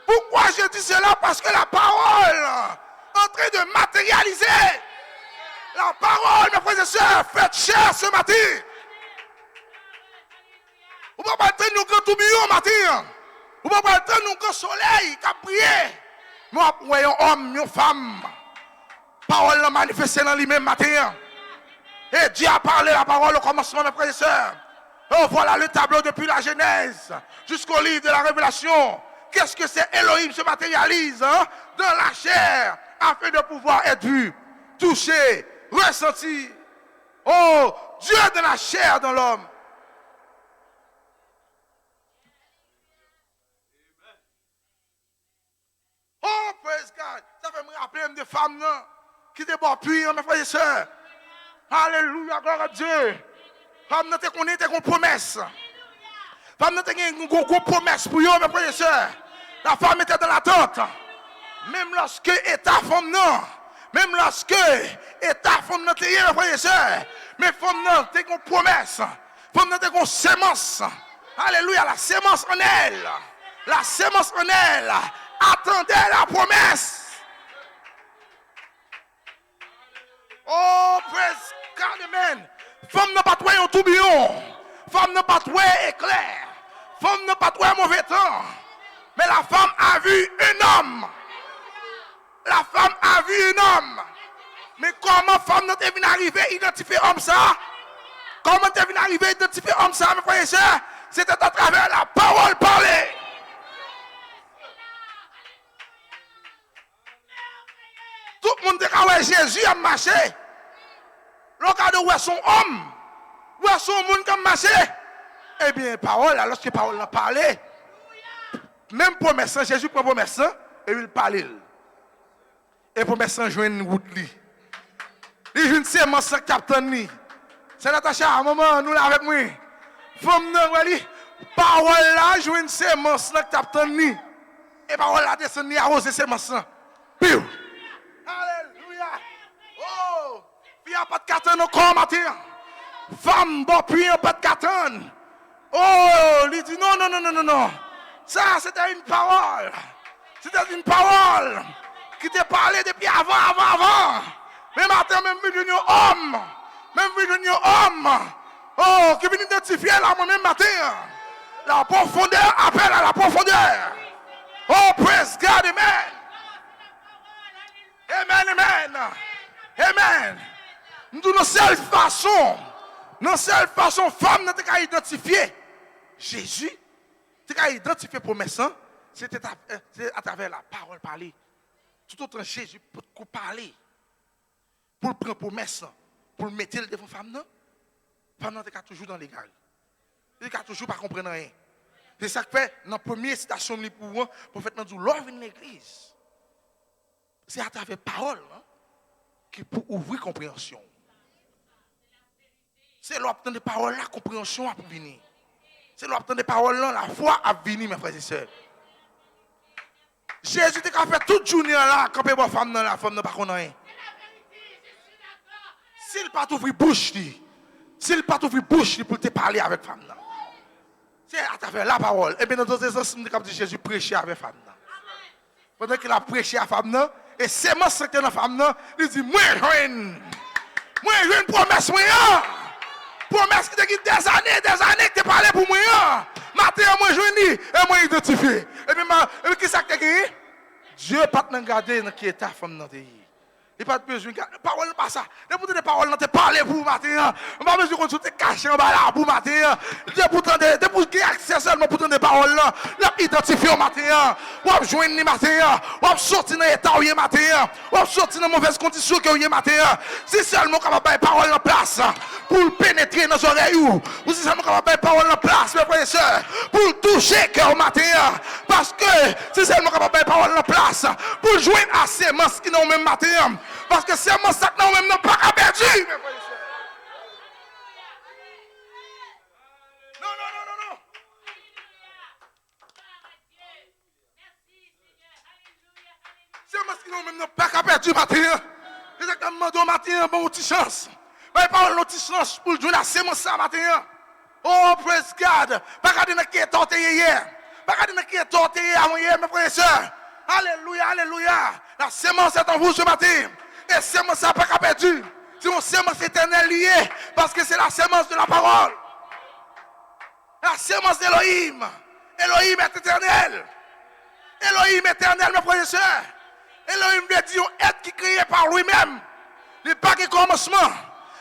A: Pourquoi je dis cela? Parce que la parole est en train de matérialiser. La parole, mes frères et sœurs, faites chair ce matin. Vous ne pouvez pas attendre nous grand tourbillon matin. Vous ne pouvez pas attendre nous grand soleil qui a prié. Nous voyons homme, nous femmes. Parole manifestée dans lui-même matin. Et Dieu a parlé la parole au commencement, mes frères et sœurs. Oh, voilà le tableau depuis la Genèse jusqu'au livre de la Révélation. Qu'est-ce que c'est? Elohim se matérialise dans la chair afin de pouvoir être vu, touché, ressenti. Oh, Dieu de la chair dans l'homme. Oh, praise God. Ça fait me rappeler de femmes qui étaient bon puits, mes frères et sœurs. Alléluia, gloire à Dieu. Femme, nous te une promesse. Femme, nous te une promesse pour vous, mes frères et sœurs. La femme était dans l'attente. Même lorsque l'état femme non. Même lorsque l'état femme non, mes frères et sœurs. Mais femme non, te une promesse. Femme non, te une sémence. Alléluia, la sémence en elle. La sémence en elle. Attendez la promesse. Oh, praise God, amen. Femme n'a pas trouvé un tourbillon. Femme n'a pas trouvé éclair. Femme n'a pas trouvé un mauvais temps. Mais la femme a vu un homme. La femme a vu un homme. Mais comment femme n'a pas arrivé à identifier homme ça? Comment t'es venu arriver à identifier homme ça, mes frères et sœurs? C'était à travers la parole parlée. Tout le monde dit que Jésus a marché. Regardez où est son homme. Où est son monde qui a marché. Eh bien, parole, alors que parole a parlé. Même promesse, Jésus prend promesse et il parle. Et promesse joue une route. Il joue une sémence capitaine. C'est Natacha, à un moment, nous là avec moi. Femme, parole là joue une sémence capitaine. Et parole là descend à arroser sémence. Piu. Alléluia. Oh, il n'y a pas de carton encore matin. Femme, bon, puis il n'y a pas de carton. Oh, il dit non, non, non, non, non, non. Ça, c'était une parole. C'était une parole qui t'est parlé depuis avant. Mais matin, même vu d'un homme. Même vu d'un homme. Oh, qui vient identifier là, moi-même matin. La profondeur appelle à la profondeur. Oh, praise God, amen. Amen, amen. Amen. Nous, de seule façon, femme n'a pas identifié Jésus, n'a pas identifié promesse, c'était à travers la parole parlée. Tout autant Jésus peut parler pour prendre promesse, pour le mettre devant femme, femme n'a toujours dans l'égal. Il n'a toujours pas comprendre rien. C'est ça que fait dans la première citation pour faire nous l'œuvre de l'église. C'est à travers la parole qui peut ouvrir la compréhension. C'est l'obtenir des paroles là, la compréhension a venir. C'est l'obtenir des paroles là, la foi a venir, mes frères et sœurs. Jésus a fait toute journée là, quand il y a une femme dans la femme n'a pas rien. S'il n'a pas ouvert bouche, s'il pas ouvert bouche pour te parler avec femme là. C'est à travers la parole. Et bien dans d'autres sens, Jésus prêchait avec femme là. Pendant qu'il a prêché à femme là, et c'est moi qui est dans la femme là, il dit moi j'ai une promesse moi. Promesse qui te dit des années que tu parlé pour moi. Matin moi je et moi identifié. Et puis qui ça que tu Dieu pas te garder dans qui est ta femme dans pays. Il pas besoin de parole pas ça. Depuis des paroles te parler pour matin. On pas besoin de te cacher en bas là pour matin. Depuis qu'il accès seulement pour des paroles là, l'a identifier au matin. Ou joindre ni matin, ou sortir dans état où matin, ou sortir dans mauvaise condition que où matin. Si seulement capable de parole en place pour pénétrer dans les oreilles ou si seulement capable de parole en place mes frères et sœurs pour toucher cœur au matin parce que si seulement capable de parole en place pour joindre à sémence qui n'ont même matin. Parce que c'est mon sac, non, même non, pas à perdu. Non. C'est moi qui non, même non, pas à perdu, matin. Exactement, donc, matin, bon, petite chance. Mais pas une petite chance pour jouer la sémence, ça, matin. Oh, praise God. Pas qu'à dire qui est torté hier. Pas qu'à dire qui est torté hier, mes frères et sœurs. Alléluia. La sémence est en vous ce matin. Et sémence n'a pas perdu. C'est une sémence éternelle liée. Parce que c'est la sémence de la parole. La sémence d'Élohim. Élohim est éternel. Élohim est éternel, mes frères et sœurs. Élohim veut dire un être qui est créé par lui-même. Il n'y a pas de commencement.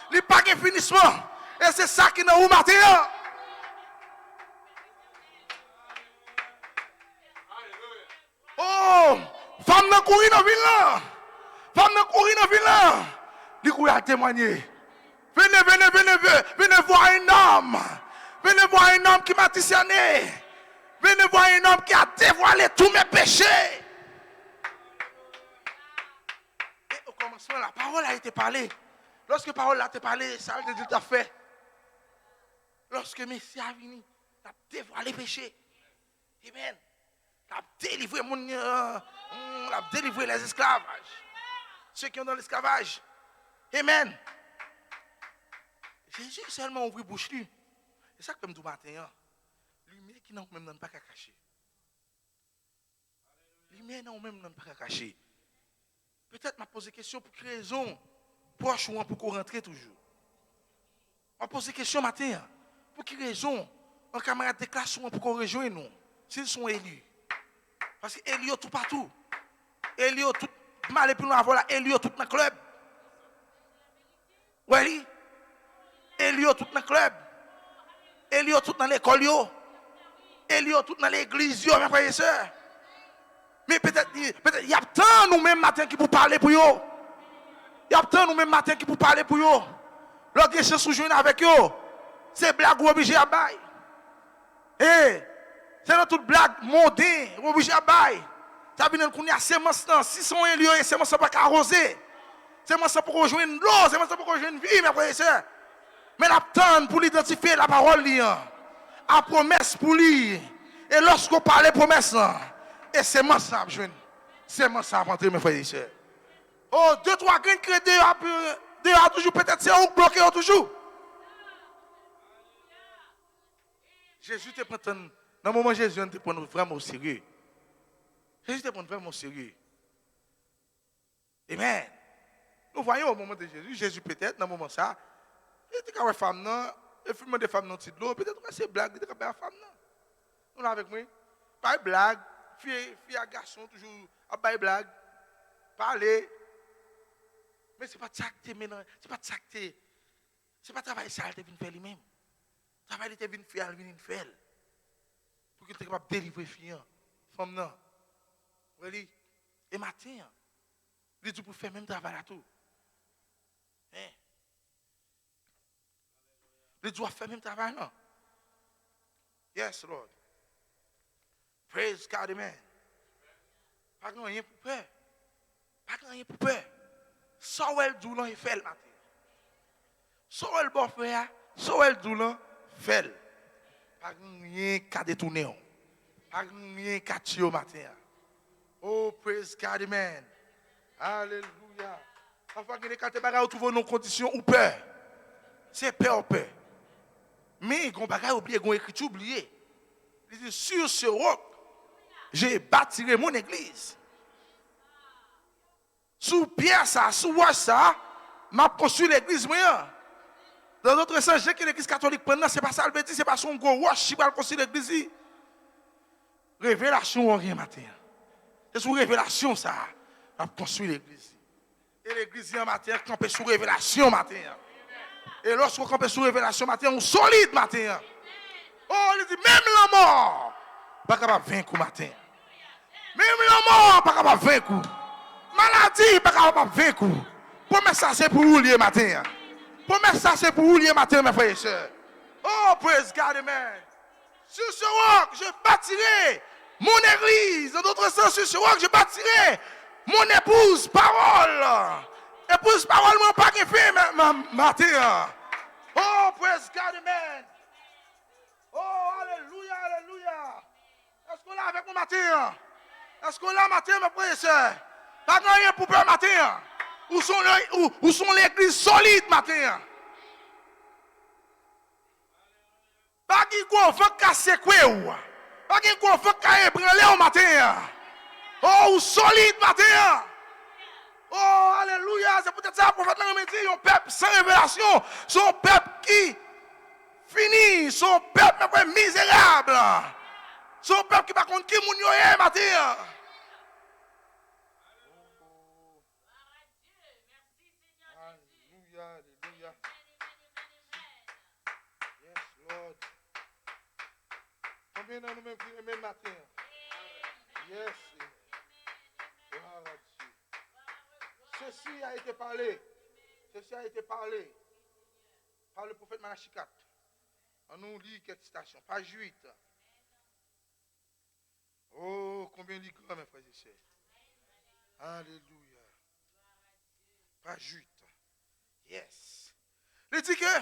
A: Il n'y a pas de finissement. Et c'est ça qui nous matin. Oh, femme n'a couru dans la ville là. Femme n'a couru dans la ville là. Il couru à témoigner. Venez voir un homme. Venez voir un homme qui m'a tissionné. Venez voir un homme qui a dévoilé tous mes péchés. Et au commencement, la parole a été parlée. Lorsque la parole là te parlé, ça a dit t'a fait. Lorsque Messie a venu, il a dévoilé les péchés. Amen. Il a délivré il a délivré les esclavages. Ceux qui sont dans l'esclavage. Amen. Jésus seulement ouvre bouche lui. C'est ça que je me dis matin. Lumière qui n'a même pas qu'à cacher. Lumière n'a même pas qu'à cacher. Peut-être m'a posé question pour quelle raison proche ou pour qu'on rentre toujours. On pose des questions matin. Pour quelle raison un camarade de classe ou pour qu'on rejoigne nous s'ils sont élus. Parce qu'ils sont tout partout. Ils sont tout mal et puis nous avons là, ils sont tout dans le club. Oui. Ils sont tout dans le club. Ils sont tout dans l'école. Ils sont tout dans l'église, mes frères et sœurs. Mais peut-être il y a tant nous-mêmes matin qui pour parler pour eux. Il y a tant nous-mêmes matin qui pour parler pour eux. Lorsque je suis joint avec eux, c'est blague ou obligé à bailler. Eh, c'est dans toute blague mondaine, obligé à bailler. Ça veut dire qu'on y a sémence, si son lieu et sémence pas arroser. Sémence pour rejoindre l'eau, sémence pour rejoindre vie, mes frères et sœurs. Mais l'attendre pour l'identifier la parole, la promesse pour lui. Et lorsqu'on parle de promesse, et sémence ça joindre. Sémence ça rentrer, mes frères et sœurs. Oh, 2-3 grains de crédit, toujours peut-être c'est où bloqué toujours. Jésus te prend dans le moment Jésus te prend vraiment au sérieux. Jésus te prend vraiment au sérieux. Amen. Nous voyons au moment de Jésus, Jésus peut-être dans le moment ça, il était avec femme non, il filme des femmes dans de l'eau, peut-être que c'est blague, il était avec femme non. Nous avec moi, pas blague, fille à garçon toujours à bailler blague, parler. Mais c'est pas ça que tu c'est pas ça que c'est pas travail ça que tu viens faire lui-même. Travail tu viens faire, il vient faire. Pour que tu sois capable de délivrer fille, femme non. Oui, et matin, il dit pour faire même travail à tout. Hein? Il doit faire même travail non. Yes, Lord. Praise God, amen. Pas grand rien pour peur. Pas grand rien pour peur. Ça où elle dit là, il fait le matin. Ça où elle bon faire, ça où elle dit là, fait. Pas grand rien qu'à détourner. Pas grand rien qu'à tuer au matin. Oh, praise God, amen. Alléluia. Parfois, il y a des catégories où trouver nos conditions ou peur. C'est peur ou peur. Mais il y a des bagages oubliés, il y a écrit oublié. Il dit, sur ce roc, j'ai bâti mon église. Sous pierre ça, sous roche ça, m'a construit l'église moi. Dans d'autres sens, j'ai que l'église catholique pendant c'est pas ça le dit, c'est pas son gros roche qui va construire l'église. Révélation rien matin. C'est sous révélation ça, m'a construit l'église. Et l'église en matin campé sous révélation matin. Et lorsqu'on campe sous révélation matin, on solide matin. Oh, il dit même la mort pas capable de vaincre matin. Même la mort pas capable de vaincre. Maladie pas capable de vaincre. Promesse ça c'est pour vous lier matin. Promesse ça c'est pour vous lier matin mes frères et sœurs. Oh praise God amen. Sur ce roc je bâtirai mon église. En d'autres sens sur ce roc je bâtirai mon épouse parole. Épouse parole moi pas qu'un fait matin. Oh praise God amen. Oh alléluia alléluia. Est-ce qu'on est avec moi matin? Est-ce qu'on est là matin mes frères et sœurs? Pas rien pour peur matin. Où sont l'église solide matin? Pas qui qu'on veut casser quoi? Pas qui qu'on veut ébranler au matin. Oh, solide matin. Oh, alléluia. C'est peut-être ça, le prophète l'a dit, un peuple sans révélation. Son peuple qui finit. Son peuple misérable. Son peuple qui va contre qui moun yo matin. Alléluia. Yes, Lord. Combien de nous même matin? Yes. Gloire à Dieu. Ceci a été parlé. Ceci a été parlé par le prophète Malachi 4. On nous lit quelques citations. Page 8. Oh, combien de livres, mes frères et sœurs. Alléluia. Page 8. Yes. veut dire que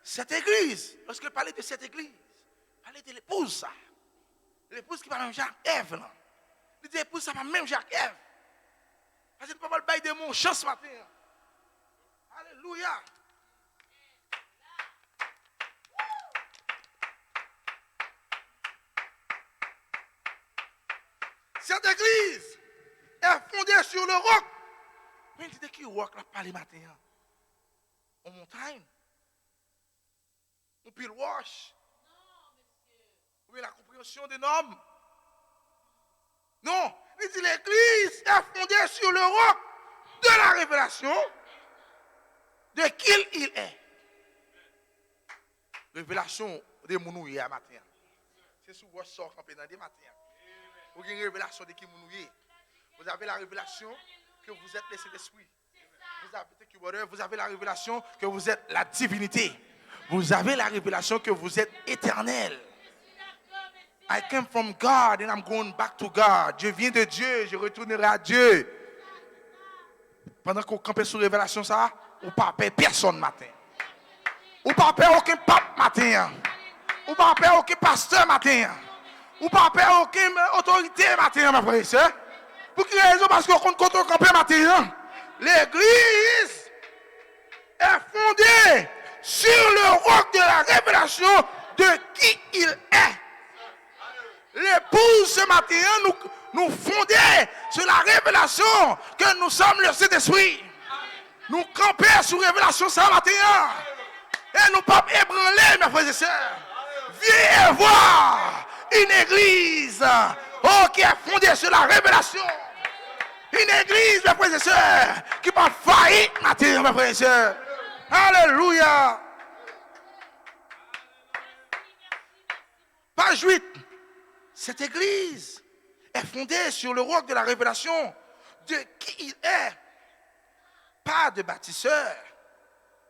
A: cette église, lorsqu'il parlait de cette église, il parlait de l'épouse, ça. L'épouse qui parle de Jacques-Ève. Il dit l'épouse, ça va même Jacques-Ève. Parce que nous ne pouvons pas le bailler de mon chant ce matin. Alléluia. Cette église est fondée sur le roc. Mais il dit qui roc là pas les matins? En montagne? On pile wash? Ou bien la compréhension des normes? Non, il dit l'église est fondée sur le roc de la révélation de qui il est. Révélation de mounouye à matin. C'est sous votre sort campé dans des matins. Vous avez une révélation de qui mounouye. Vous avez la révélation que vous êtes les Saint-Esprit. Vous avez la révélation que vous êtes la divinité. Vous avez la révélation que vous êtes éternel. I came from God and I'm going back to God. Je viens de Dieu, je retournerai à Dieu. Pendant qu'on campe sur révélation ça, on ne peut pas payer personne matin. On ne peut pas payer aucun pape matin. On ne peut pas payer aucun pasteur matin. On ne peut pas payer aucune autorité matin, ma frère et soeur. Pour quelle raison? Parce qu'on compte contre le camper matin. L'église est fondée sur le roc de la révélation de qui il est. L'épouse ce matin nous fondait sur la révélation que nous sommes le Saint-Esprit. Nous camper sur la révélation ce matin. Et nous ne pouvons pas ébranler, mes frères et sœurs. Viens voir une église qui est fondée sur la révélation. Une église, mes frères et sœurs, qui va faillir matin, mes frères et sœurs. Alléluia. Page 8. Cette église est fondée sur le roc de la révélation de qui il est. Pas de bâtisseur,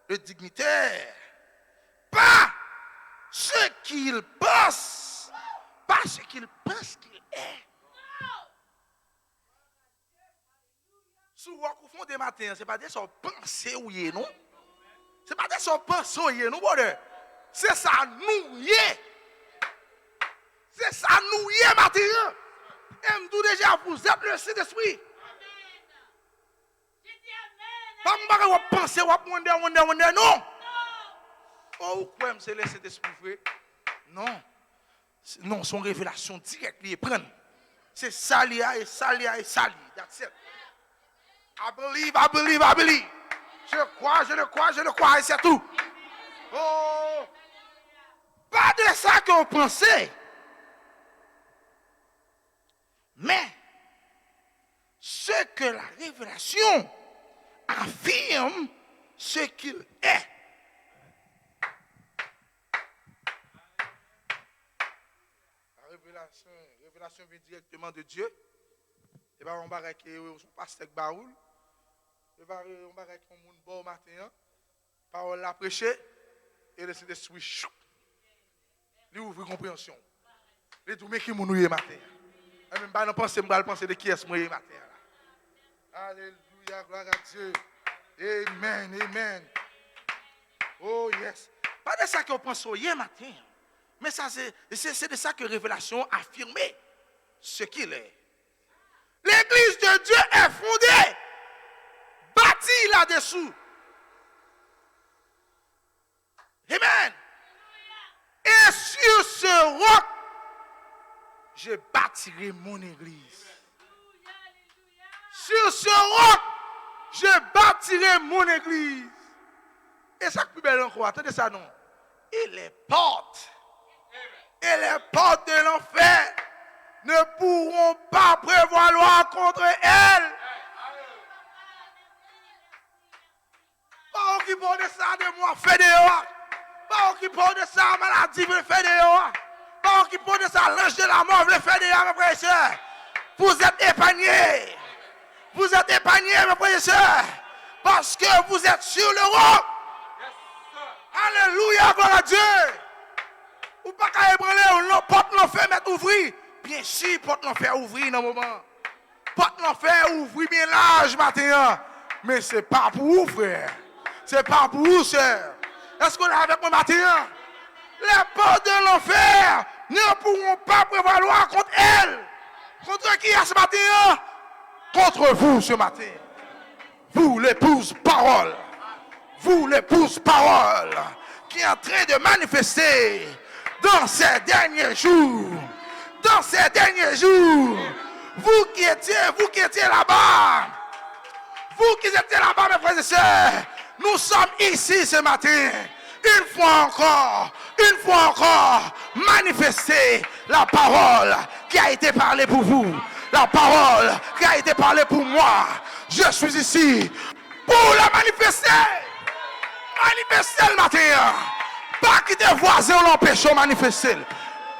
A: de dignitaire, pas ce qu'il pense, pas ce qu'il pense qu'il est. Sous roc au fond des matins, ce n'est pas des son pensée ou yé, non? Ce n'est pas des son pensée ou yé, non? C'est ça nous yé. C'est ça nous y est matin. Et nous déjà vous êtes le Saint-Esprit. Pas me penser ou wonder non. Oh quoi c'est le Saint-Esprit frère? Non. Non, son révélation directe il prend. C'est salia et salia et sali. That's it. I believe. Je le crois et c'est tout. Oh. Pas de ça que vous pensez. Mais ce que la révélation affirme, ce qu'il est. La révélation vient directement de Dieu. Et bien, on va avec son pasteur Baoul. On va avec un monde bon matin. Parole la prêcher. Et le Saint-Esprit, il ouvre compréhension. Il tout qui nous matin. Et même pas penser de qui est-ce que matin. Alléluia, gloire à Dieu. Amen. Oh yes. Pas de ça qu'on pense au hier matin. Mais ça, c'est de ça que Révélation a affirmé ce qu'il est. L'église de Dieu est fondée, bâtie là-dessous. Amen. Et sur ce roc, je bâtirai mon église. Sur ce roc, je bâtirai mon église. Et ça, plus belle encore, attendez ça, non. Et les portes de l'enfer ne pourront pas prévaloir contre elle. Pas qui parle de ça de moi, fait dehors. Pas qui parle de ça, maladie, me fait dehors. Pas qui parle de ça, l'ange de la mort, me fait dehors, mes frères et sœurs. Vous êtes épargnés. Vous êtes épargnés, mes frères et sœurs. Parce que vous êtes sur le roc. Alléluia, gloire à Dieu. Ou pas qu'à ébranler, la porte l'enfer mettre ouvrir. Bien sûr, porte l'enfer ouvrir dans le moment. Porte l'enfer ouvrir bien large matin. Mais ce n'est pas pour vous, frère. Ce n'est pas pour vous, sœur. Est-ce qu'on est avec moi matin? Les portes de l'enfer ne pourront pas prévaloir contre elle. Contre qui à ce matin? Contre vous ce matin. Vous l'épouse parole. Vous l'épouse parole qui est en train de manifester dans ces derniers jours. Dans ces derniers jours. Vous qui étiez là-bas. Vous qui étiez là-bas, mes frères et sœurs. Nous sommes ici ce matin. Une fois encore, manifester la parole qui a été parlée pour vous. La parole qui a été parlée pour moi. Je suis ici pour la manifester. Manifester le matin. Pas quitter voisin l'empêche de manifester.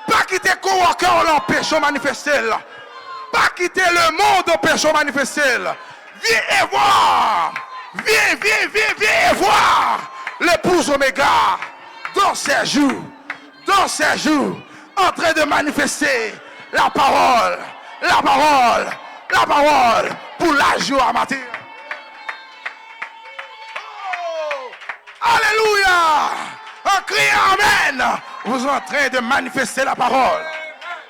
A: Pas quitter coworker l'empêche de manifester. Pas quitter le monde l'empêche de manifester. Viens et voir. Viens et voir l'épouse Oméga dans ces jours, en train de manifester la parole pour la joie matin. Oh, alléluia! En criant Amen, vous êtes en train de manifester la parole.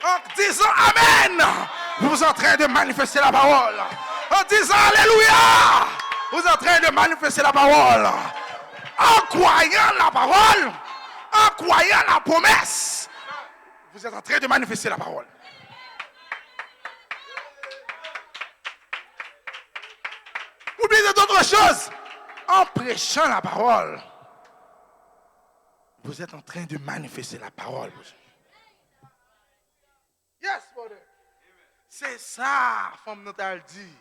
A: En disant Amen, vous êtes en train de manifester la parole. En disant Alléluia, vous êtes en train de manifester la parole. En croyant la parole, en croyant la promesse, vous êtes en train de manifester la parole. Oubliez d'autres choses. En prêchant la parole, vous êtes en train de manifester la parole. Yes, brother. C'est ça, femme nous t'a dit.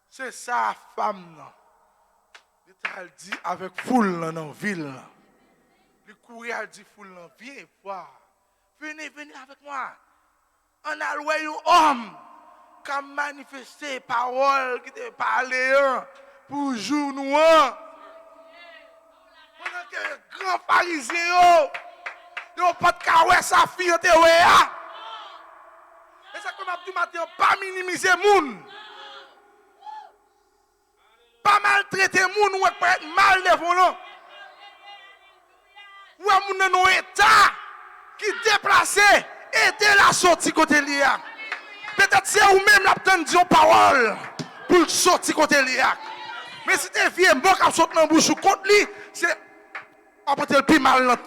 A: C'est ça, femme nous. Elle dit avec foule dans la ville. Le courrier a dit foule, viens voir. Venez avec moi. On a loué un homme qui a manifesté parole, qui te parlé pour jour nous. Pendant que grand pharisien, ils n'ont pas de carré sa fille. Et ça comme a dit matin, pas minimiser les gens. Pas maltraiter les gens, ou pas être mal devant nous. Ou à moun dans état qui déplacé aider la sortie côté lié. Peut-être c'est ou même la tendre une parole pour sortir côté lié. Mais si tu vieux bon qui saute dans bouche contre lui, c'est apporter le plus mal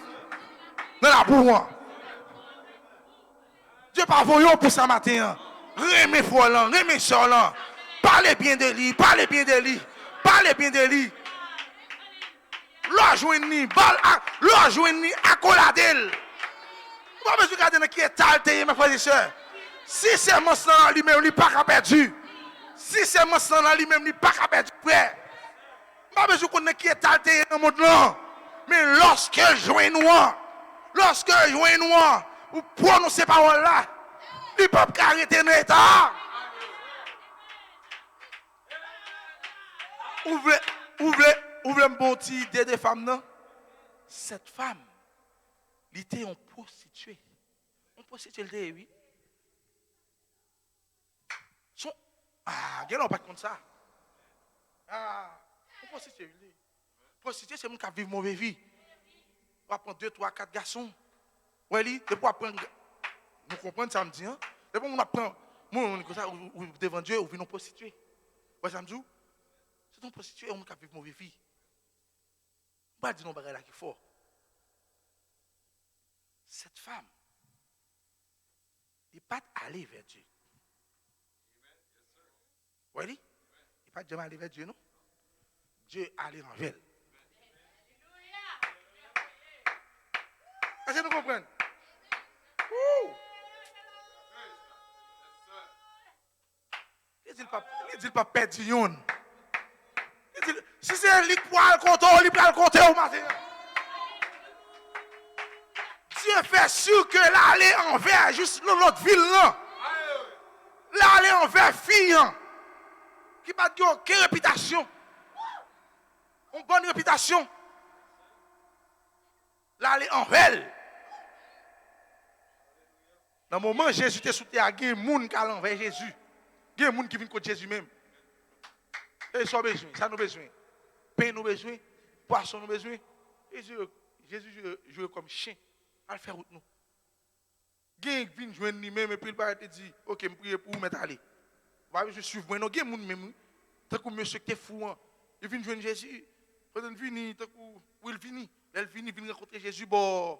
A: dans la boue. Dieu pas voyons pour ça matin. Remets Frolan, remets Solan. Parlez bien de lui, parlez bien de lui. Parlez bien de lui. L'ojoigni, l'ojoigni, accoladel. Pas besoin de garder qui est talté, mes frères et sœurs. Si c'est mon sang lui-même, il n'est pas perdu. Si c'est mon sang lui-même, il n'est pas perdu. Pas besoin de connaître qui est talté dans le monde là. Mais lorsque je joins nous, ou prononcer ces paroles là, il ne peut pas arrêter dans l'état. Ouvrez un bon petit idée de femme, non? Cette femme, elle était en prostituée. En prostituée, elle était, oui. Qu'elle n'a pas contre ça. En prostituée, elle était. Prostituée, c'est un qui vit mauvaise vie. On va prendre 2, 3, 4 garçons. Oui, depuis apprendre, vous comprenez ça me dit, hein? Depuis on apprend, ou devant Dieu, ou vient prostituée. Vous voyez ça me dit? C'est une prostituée, on qui vit mauvaise vie. On va dire non, bagay là qui fort. Cette femme, il n'est pas allé vers Dieu. Vous voyez? Il n'est pas jamais allé vers Dieu, non? Dieu est allé en elle. Est-ce que vous comprenez? Il dit pas perdre yon. Si c'est lui qui prend le compte, il prend le compte au matin. Dieu fait sûr que l'aller envers juste l'autre ville là. L'aller envers fille qui n'a pas aucune réputation. Une bonne réputation. L'aller envers. Dans le moment où Jésus était sous terre, il y a des gens qui allaient envers Jésus. Il y a des gens qui viennent contre Jésus même. Et ça nous besoin. Ça nous besoin. Pain nous besoin. Poisson nous besoin. Jésus joue comme chien. À le faire route nous. Gen vient joindre lui-même et puis il va te dire, OK, me prier pour vous mettre aller. Je suis moi non gen moun même. Tant que monsieur qui est fou, il vient joindre Jésus. Quand il vient, tant que il vient, il vient rencontrer Jésus bon.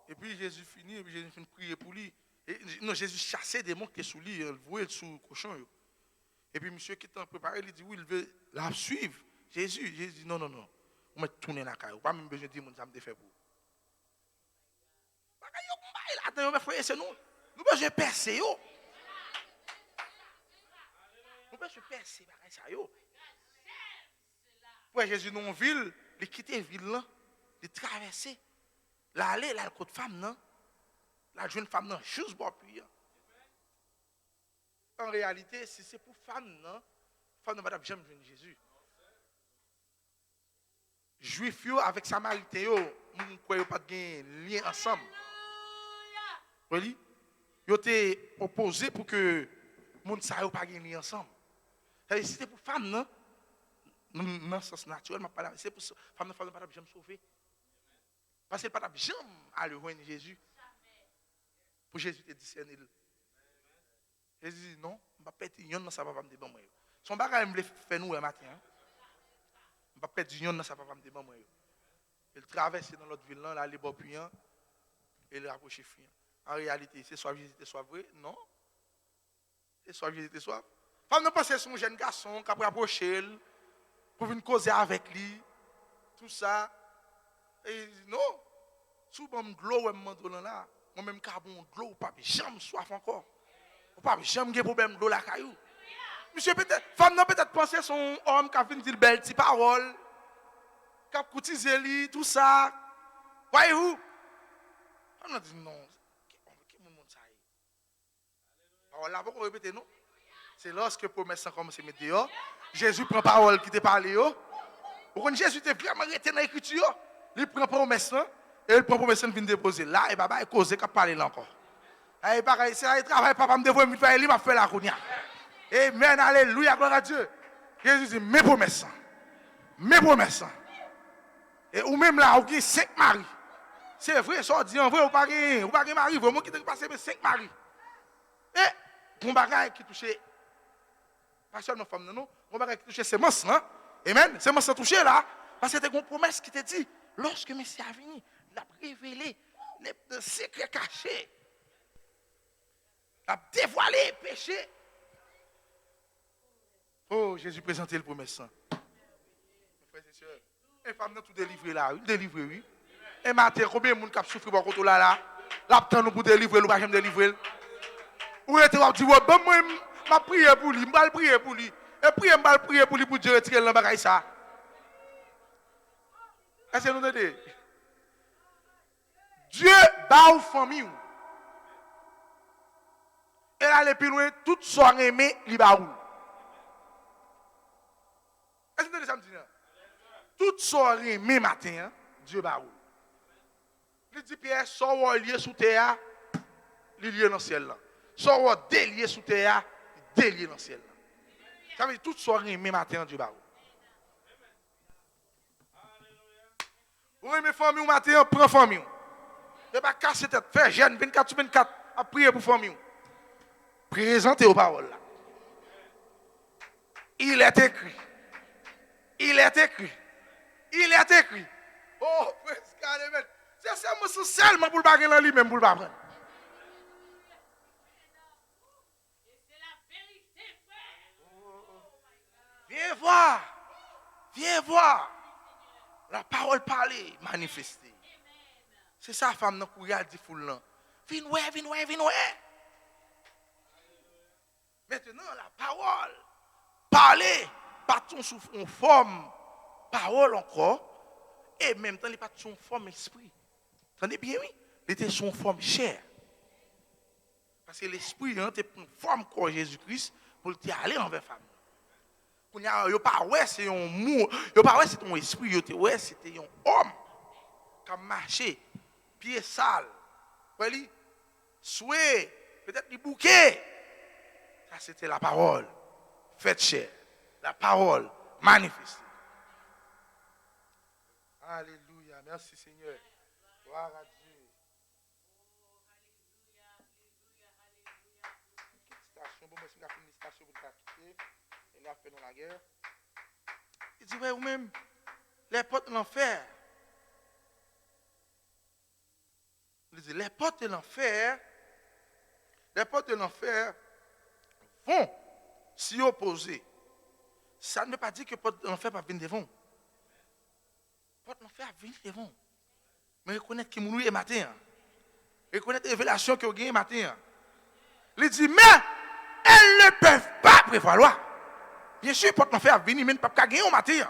A: Et puis Jésus finit, et puis Jésus finit prier pour lui. Non, Jésus chassait des démons qui sont sous lui, il voyait sous le cochon. Et puis monsieur qui était préparé, il dit oui, il veut la suivre. Jésus dit non. On va tourner la caille. Pas même besoin de dire que ça me fait pour. Attends, frère, c'est nous. Nous besoin de percer. Nous besoin de percer. Pour Jésus dans une ville, il quitte la ville là, il traverse. L'aller, là, le côté femme, non? La jeune femme, non, juste pour appuyer. En réalité, si c'est pour femme, non, femme ne va pas jamais venir Jésus. Juif avec Samaritain, nous ne croyons pas de lien ensemble. Oui? Ils étaient opposés pour que les gens ne soient pas de lien ensemble. Si c'était pour femme, non? Dans le sens naturel, c'est pour femme ne va pas jamais sauver. Parce qu'elle ne va pas jamais aller rejoindre Jésus. Pour Jésus te discerner. Jésus dit non, je ne vais pas perdre union dans sa papa me dire bon. Son bagage me fait nous un matin. Je ne vais pas perdre union dans sa papa me dire bon. Il traverse dans l'autre ville là, il est puant et il rapproche fien. En réalité, c'est soit visiter soit vrai, non. C'est soit visiter soit. Femme ne pense que son jeune garçon qui a approché pour venir causer avec lui, tout ça. Et non, souvent je glow là, moi même carbon glow pas jamais soif encore. Pas jamais de problème de la caillou. Monsieur peut-être femme non peut-être penser son homme qui a venu dire belle petite parole, qui a courtisé lui tout ça. Voyez-vous? On a dit non. Qui monde ça y. Alors là pourquoi répéter non? C'est lorsque promesse commence à mettre dehors, Jésus prend parole qui te parle yo. Pourquoi Jésus était vraiment arrêté dans l'écriture? Il prend promesse et il prend promesse vient déposer là et papa est causé qu'a parler là encore. Et pareil, c'est un travail papa me dévoile faire il m'a fait la kounia. Amen, alléluia, gloire à Dieu. Jésus dit mes promesses. Mes promesses. Et ou même là, vous avez 5 maris. C'est vrai, ça dit en vrai, vous n'avez pas mari, vraiment qui te passer 5 maris. Et mon bagage qui touche pas seulement femme non, mon bagage qui touche semence là. Amen, semence touché là parce que c'était une promesse qui te dit lorsque Messie a venu, il a révélé les secrets cachés. Il a dévoilé les péchés. Oh, Jésus présentait le promesse. Frères et sœurs, les femmes ont tout délivré là, délivré oui. Et matin, combien de monde qui souffre par contre là, l'attend nous pour délivrer, nous pas jamais délivrer. Ou était dit bon moi m'a prié pour lui, m'a prié pour lui. Et puis m'a prié pour lui pour Dieu retirer le bagage ça. Est-ce que nous entendez? Dieu bat aux familles. Et là les plus loin toute soirée aimé li ba ou. Est-ce que vous entendez ça me dire? Toute soirée aimé matin, Dieu ba ou. Il dit Pierre, sort lié sous terre, il lié dans le ciel là. Sort délié sous terre, délié dans le ciel là. Ça veut dire toute soirée même matin Dieu ba ou. Oui, mes familles matin prend famille. Ne pas casser tête, faire jeune 24 sur 24 à prier pour famille. Présentez aux paroles là. Il est écrit. Il est écrit. Il est écrit. Oh, praise God, amen. C'est seulement pour le baguer dans lui-même pour le pas prendre. Viens voir. Viens voir. La parole parlée, manifestée. C'est ça, femme, dans le courir, dit foule là. Viens ouais, viens ouais, viens ouais. Maintenant, la parole, parler, pas ton sous en forme, parole encore, et même temps, il n'est pas son forme esprit. Entendez bien, oui? Il était son forme chair. Parce que l'esprit, il était une forme comme Jésus-Christ pour aller envers la femme. Il n'y a pas ouais, c'est un mot, il n'y a pas ouais, c'est ton esprit, il ouais, c'était un homme qui a marché, pied sale, souhait, peut-être les bouquets. Ça, c'était la parole. Faites chair. La parole manifester. Alléluia. Merci Seigneur. Gloire à Dieu. Station, bon, merci, une station pour quitter. Il a fait dans la guerre. Il dit, ouais, vous-même, les portes de l'enfer. Il dit, les portes de l'enfer vont s'y opposer. Ça ne veut pas dire que les portes de l'enfer va venir devant. Les portes de l'enfer vont venir devant. Mais reconnaître qui mourit le matin. Reconnaître les révélations que vous avez matin. Il dit, mais elles ne peuvent pas prévaloir. Bien sûr, les portes de l'enfer vont venir, mais elles ne peuvent pas gagner au matin. Elles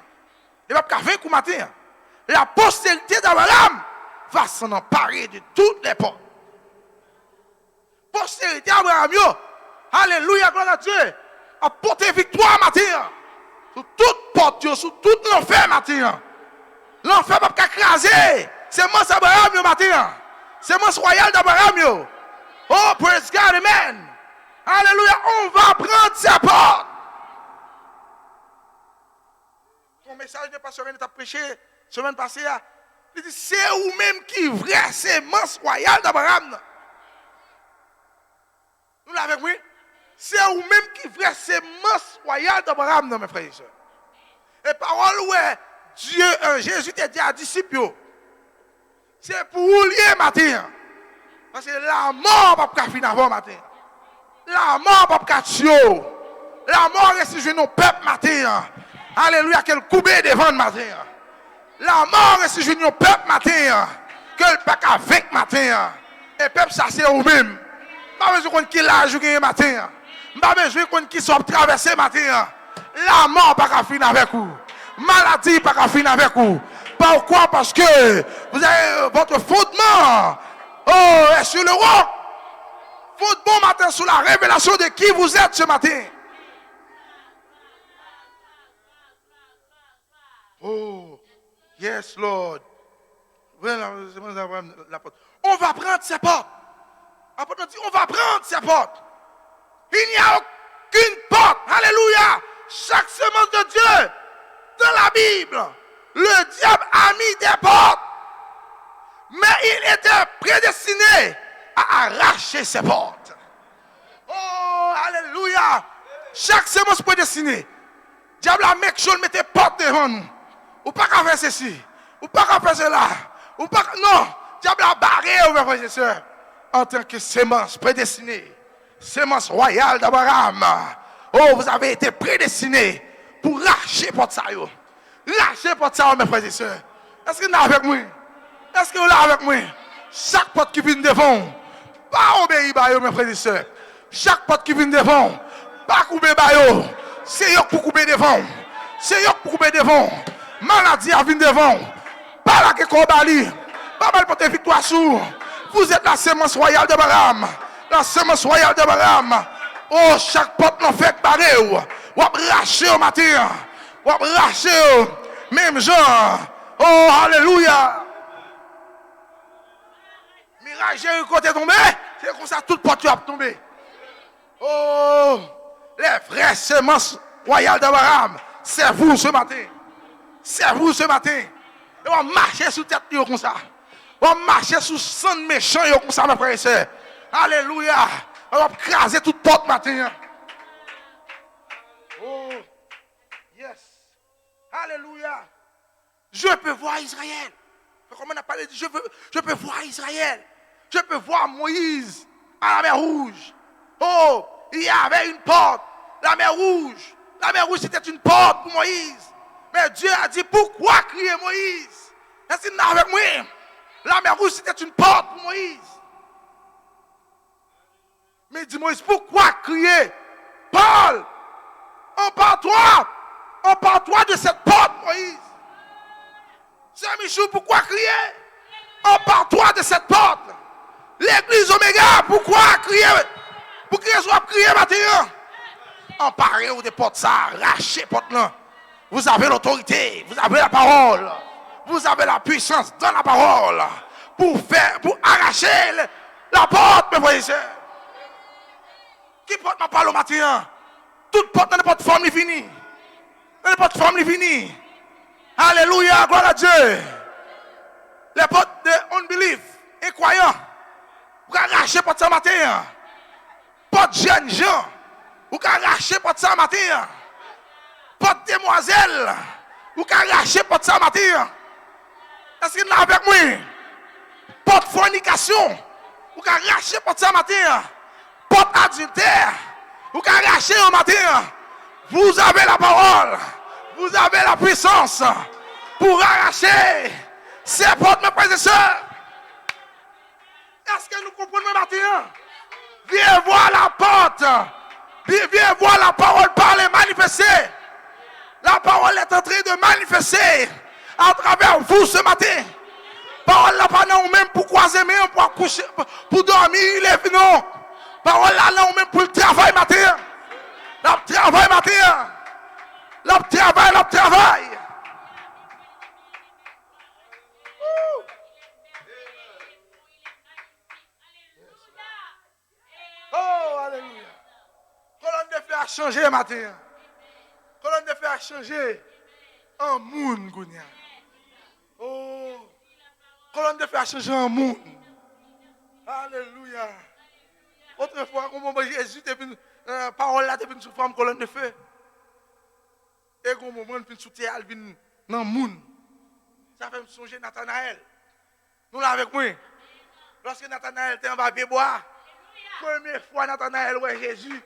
A: ne peuvent pas vaincre au matin. La postérité d'Abraham va s'en emparer de toutes les portes. Postérité d'Abraham, alléluia, gloire à Dieu, a porté victoire matin. Sur toute porte, sur tout l'enfer matin. L'enfer ne peut pas écraser. C'est moi Abraham matin. C'est moi royal d'Abraham. Oh, praise God, amen. Alléluia, on va prendre sa porte. Ton message de pasteur René t'a prêché semaine passée. Il dit, c'est vous-même qui vrai sémence royale d'Abraham. Nous l'avons vu? C'est vous-même qui vrai sémence royale d'Abraham, mes frères et sœurs. Et parole où Dieu, Jésus t'a dit à disciples, c'est pour vous lier matin. Parce que la mort ne peut pas finir avant matin. La mort ne peut pas tuer. La mort reste sur nos peuples matin. Alléluia, qu'elle coupe devant matin. La mort reste sur nos peuples matin. Qu'elle ne peut pas avec matin. Et peuple, ça c'est vous-même. Pas besoin de qui l'a joué matin. Pas besoin de qui soit traversé matin. La mort ne peut pas finir avec vous. Maladie ne peut pas finir avec vous. Pourquoi? Parce que vous avez votre fondement est sur le roc. Votre bon matin sur la révélation de qui vous êtes ce matin. Oh, yes, Lord. On va prendre ces portes. L'apôtre dit, on va prendre ces portes. Il n'y a aucune porte. Alléluia. Chaque semence de Dieu dans la Bible, le diable a mis des portes. Mais il était prédestiné à arracher ces portes. Oh, alléluia. Chaque semence prédestinée. Diable a mis chose, mettez porte devant nous. Ou pas qu'à faire ceci. Ou pas qu'à faire cela. Ou pas. Non. Diable a barré, mes frères et sœurs. En tant que sémence prédestinée. Sémence royale d'Abraham. Oh, vous avez été prédestiné pour lâcher porte ça. Lâchez porte ça, mes frères et sœurs. Est-ce que vous êtes avec moi? Est-ce que vous êtes avec moi? Chaque porte qui vient devant, pas obéir à mes frères et sœurs. Chaque porte qui vient devant, pas couper à c'est eux pour couper devant. C'est eux pour couper devant. Maladie à venir devant. Pas la que Kobali. Pas mal pour tes victoires sous. Vous êtes la sémence royale d'Abraham. La sémence royale d'Abraham. Oh, chaque porte n'en fait pas barrer. Ou racher au matin. Ou racher. Même genre. Oh, alléluia. Mirage côté tombé. C'est comme ça toute porte a tombé. Oh, les vraies semences royales d'Abraham. C'est vous ce matin. C'est vous ce matin. Et on va marcher sous tête comme ça. On va marcher sous sang méchant comme ça, mes frères et sœurs. Alléluia. On va craser toute porte matin. Oh, yes. Alléluia. Je peux voir Israël. Comme on a parlé, je peux voir Israël. Je peux voir Moïse à la mer Rouge. Oh, il y avait une porte. La mer Rouge. La mer Rouge, c'était une porte pour Moïse. Mais Dieu a dit, pourquoi crier Moïse? Est-ce qu'il est avec moi? La mer Rouge, c'était une porte pour Moïse. Mais il dit, Moïse, pourquoi crier? Paul, empare-toi de cette porte, Moïse. Saint-Michel, pourquoi crier? Empare-toi de cette porte. L'église Oméga, pourquoi crier? Pour crier, soit crier maintenant. Emparez-vous des portes, ça, arrachez les portes là. Vous avez l'autorité, vous avez la parole. Vous avez la puissance dans la parole. Pour arracher la porte, mes frères et sœurs. Qui porte ma parole au matin? Toute porte dans n'importe forme est finie. Dans portes femmes les finis. Alléluia, gloire à Dieu. Les portes de unbelief, incroyants. Vous pouvez arracher porte ça matin. Porte jeunes gens. Vous pouvez arracher porte ça matin. Porte demoiselle. Vous pouvez arracher porte ça matin. Est-ce qu'il est là avec moi? Porte fornication. Vous pouvez arracher porte ça matin. Porte adultère. Vous pouvez arracher au matin. Vous avez la parole. Vous avez la puissance pour arracher ces portes, mes frères et sœurs. Est-ce que nous comprenons matin? Viens voir la porte. Viens voir la parole parler, manifester. La parole est en train de manifester à travers vous ce matin. Parole là pas non même pour croiser main, pour coucher, pour dormir, lever non. Parole là non même pour le travail matin. Le travail matin. Le travail. Oh, alléluia. Colonne de feu a changé matin. Colonne de feu a changé en monde, Gounia. Oh, colonne de feu a changé en monde. Alléluia. Autrefois, quand Jésus était venu, parole là, était venu sous forme colonne de feu. Et quand moment venu sous terre, il vient dans le monde. Ça fait me songer Nathanaël. Nous là avec moi. Lorsque Nathanaël était en bas de bois, première fois Nathanaël voit Jésus.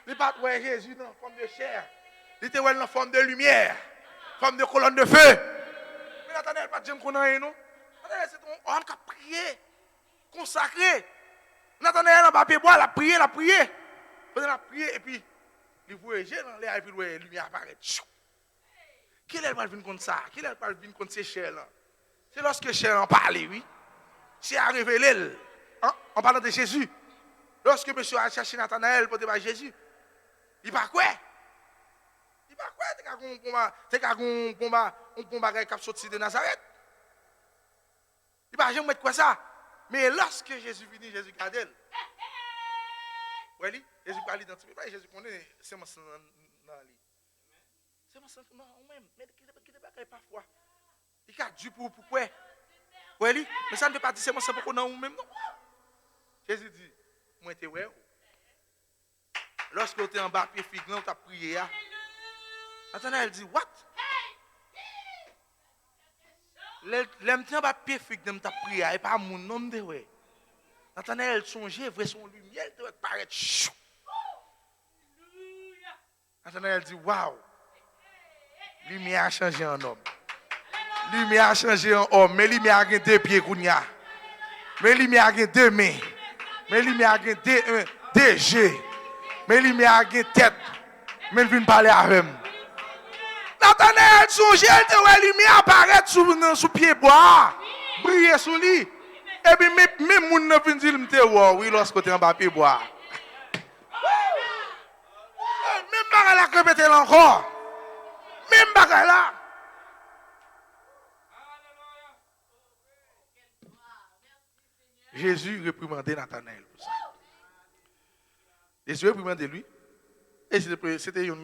A: Il n'est pas voir Jésus dans la forme de chair. Il était dans la forme de lumière, forme de colonne de feu. Mais Nathanaël n'est pas de qu'on a non. Nathanaël c'est un homme qui a prié, consacré. Nathanaël en bas de bois, il a prié, il a prié et puis il voit Jésus dans l'air et puis la lumière apparaît. Qui est le mal venu contre ça? Qui est le mal venu contre ces chairs là? C'est lorsque chair en parle, oui. C'est à révéler. En parlant de Jésus. Lorsque monsieur a cherché Nathanaël pour débattre Jésus, il va quoi? Il va quoi? C'est un combat qui a sorti de Nazareth. Il va jamais mettre quoi ça? Mais lorsque Jésus vient, Jésus garde elle. Oui, Jésus parle d'identité. Jésus connaît, c'est mon sang dans lui. C'est mon sang dans lui. Mais qui ne pas parfois. Il a dû pour quoi? Oui, mais ça ne veut pas dire c'est mon sang pour qu'on même non. Jésus dit, moi t'es ouais. Lorsque tu es en bas pied figue, tu as prié. Nathanaël dit, what? L'aime en bas pied figue, tu as prié, et pas mon nom de ouais. Nathanaël songeait, voit son lumière, il doit paraître chou. Nathanaël dit, waouh. Lumière a changé en homme. Lumière a changé en homme, mais lumière a deux pieds, mais lumière a deux mains. Mais lumière a deux yeux. Mais lumière a une tête. Mais il vient parler avec moi. Nathanaël songe, la lumière apparaît sous pied bois. Briller sous lui. Et puis même moun ne vient dire oui lorsque tu es en bas pied bois. Même bagarre là répéter encore. Même bagarre là. Jésus réprimandait Nathanaël pour ça. Jésus réprimandait lui. Et c'était le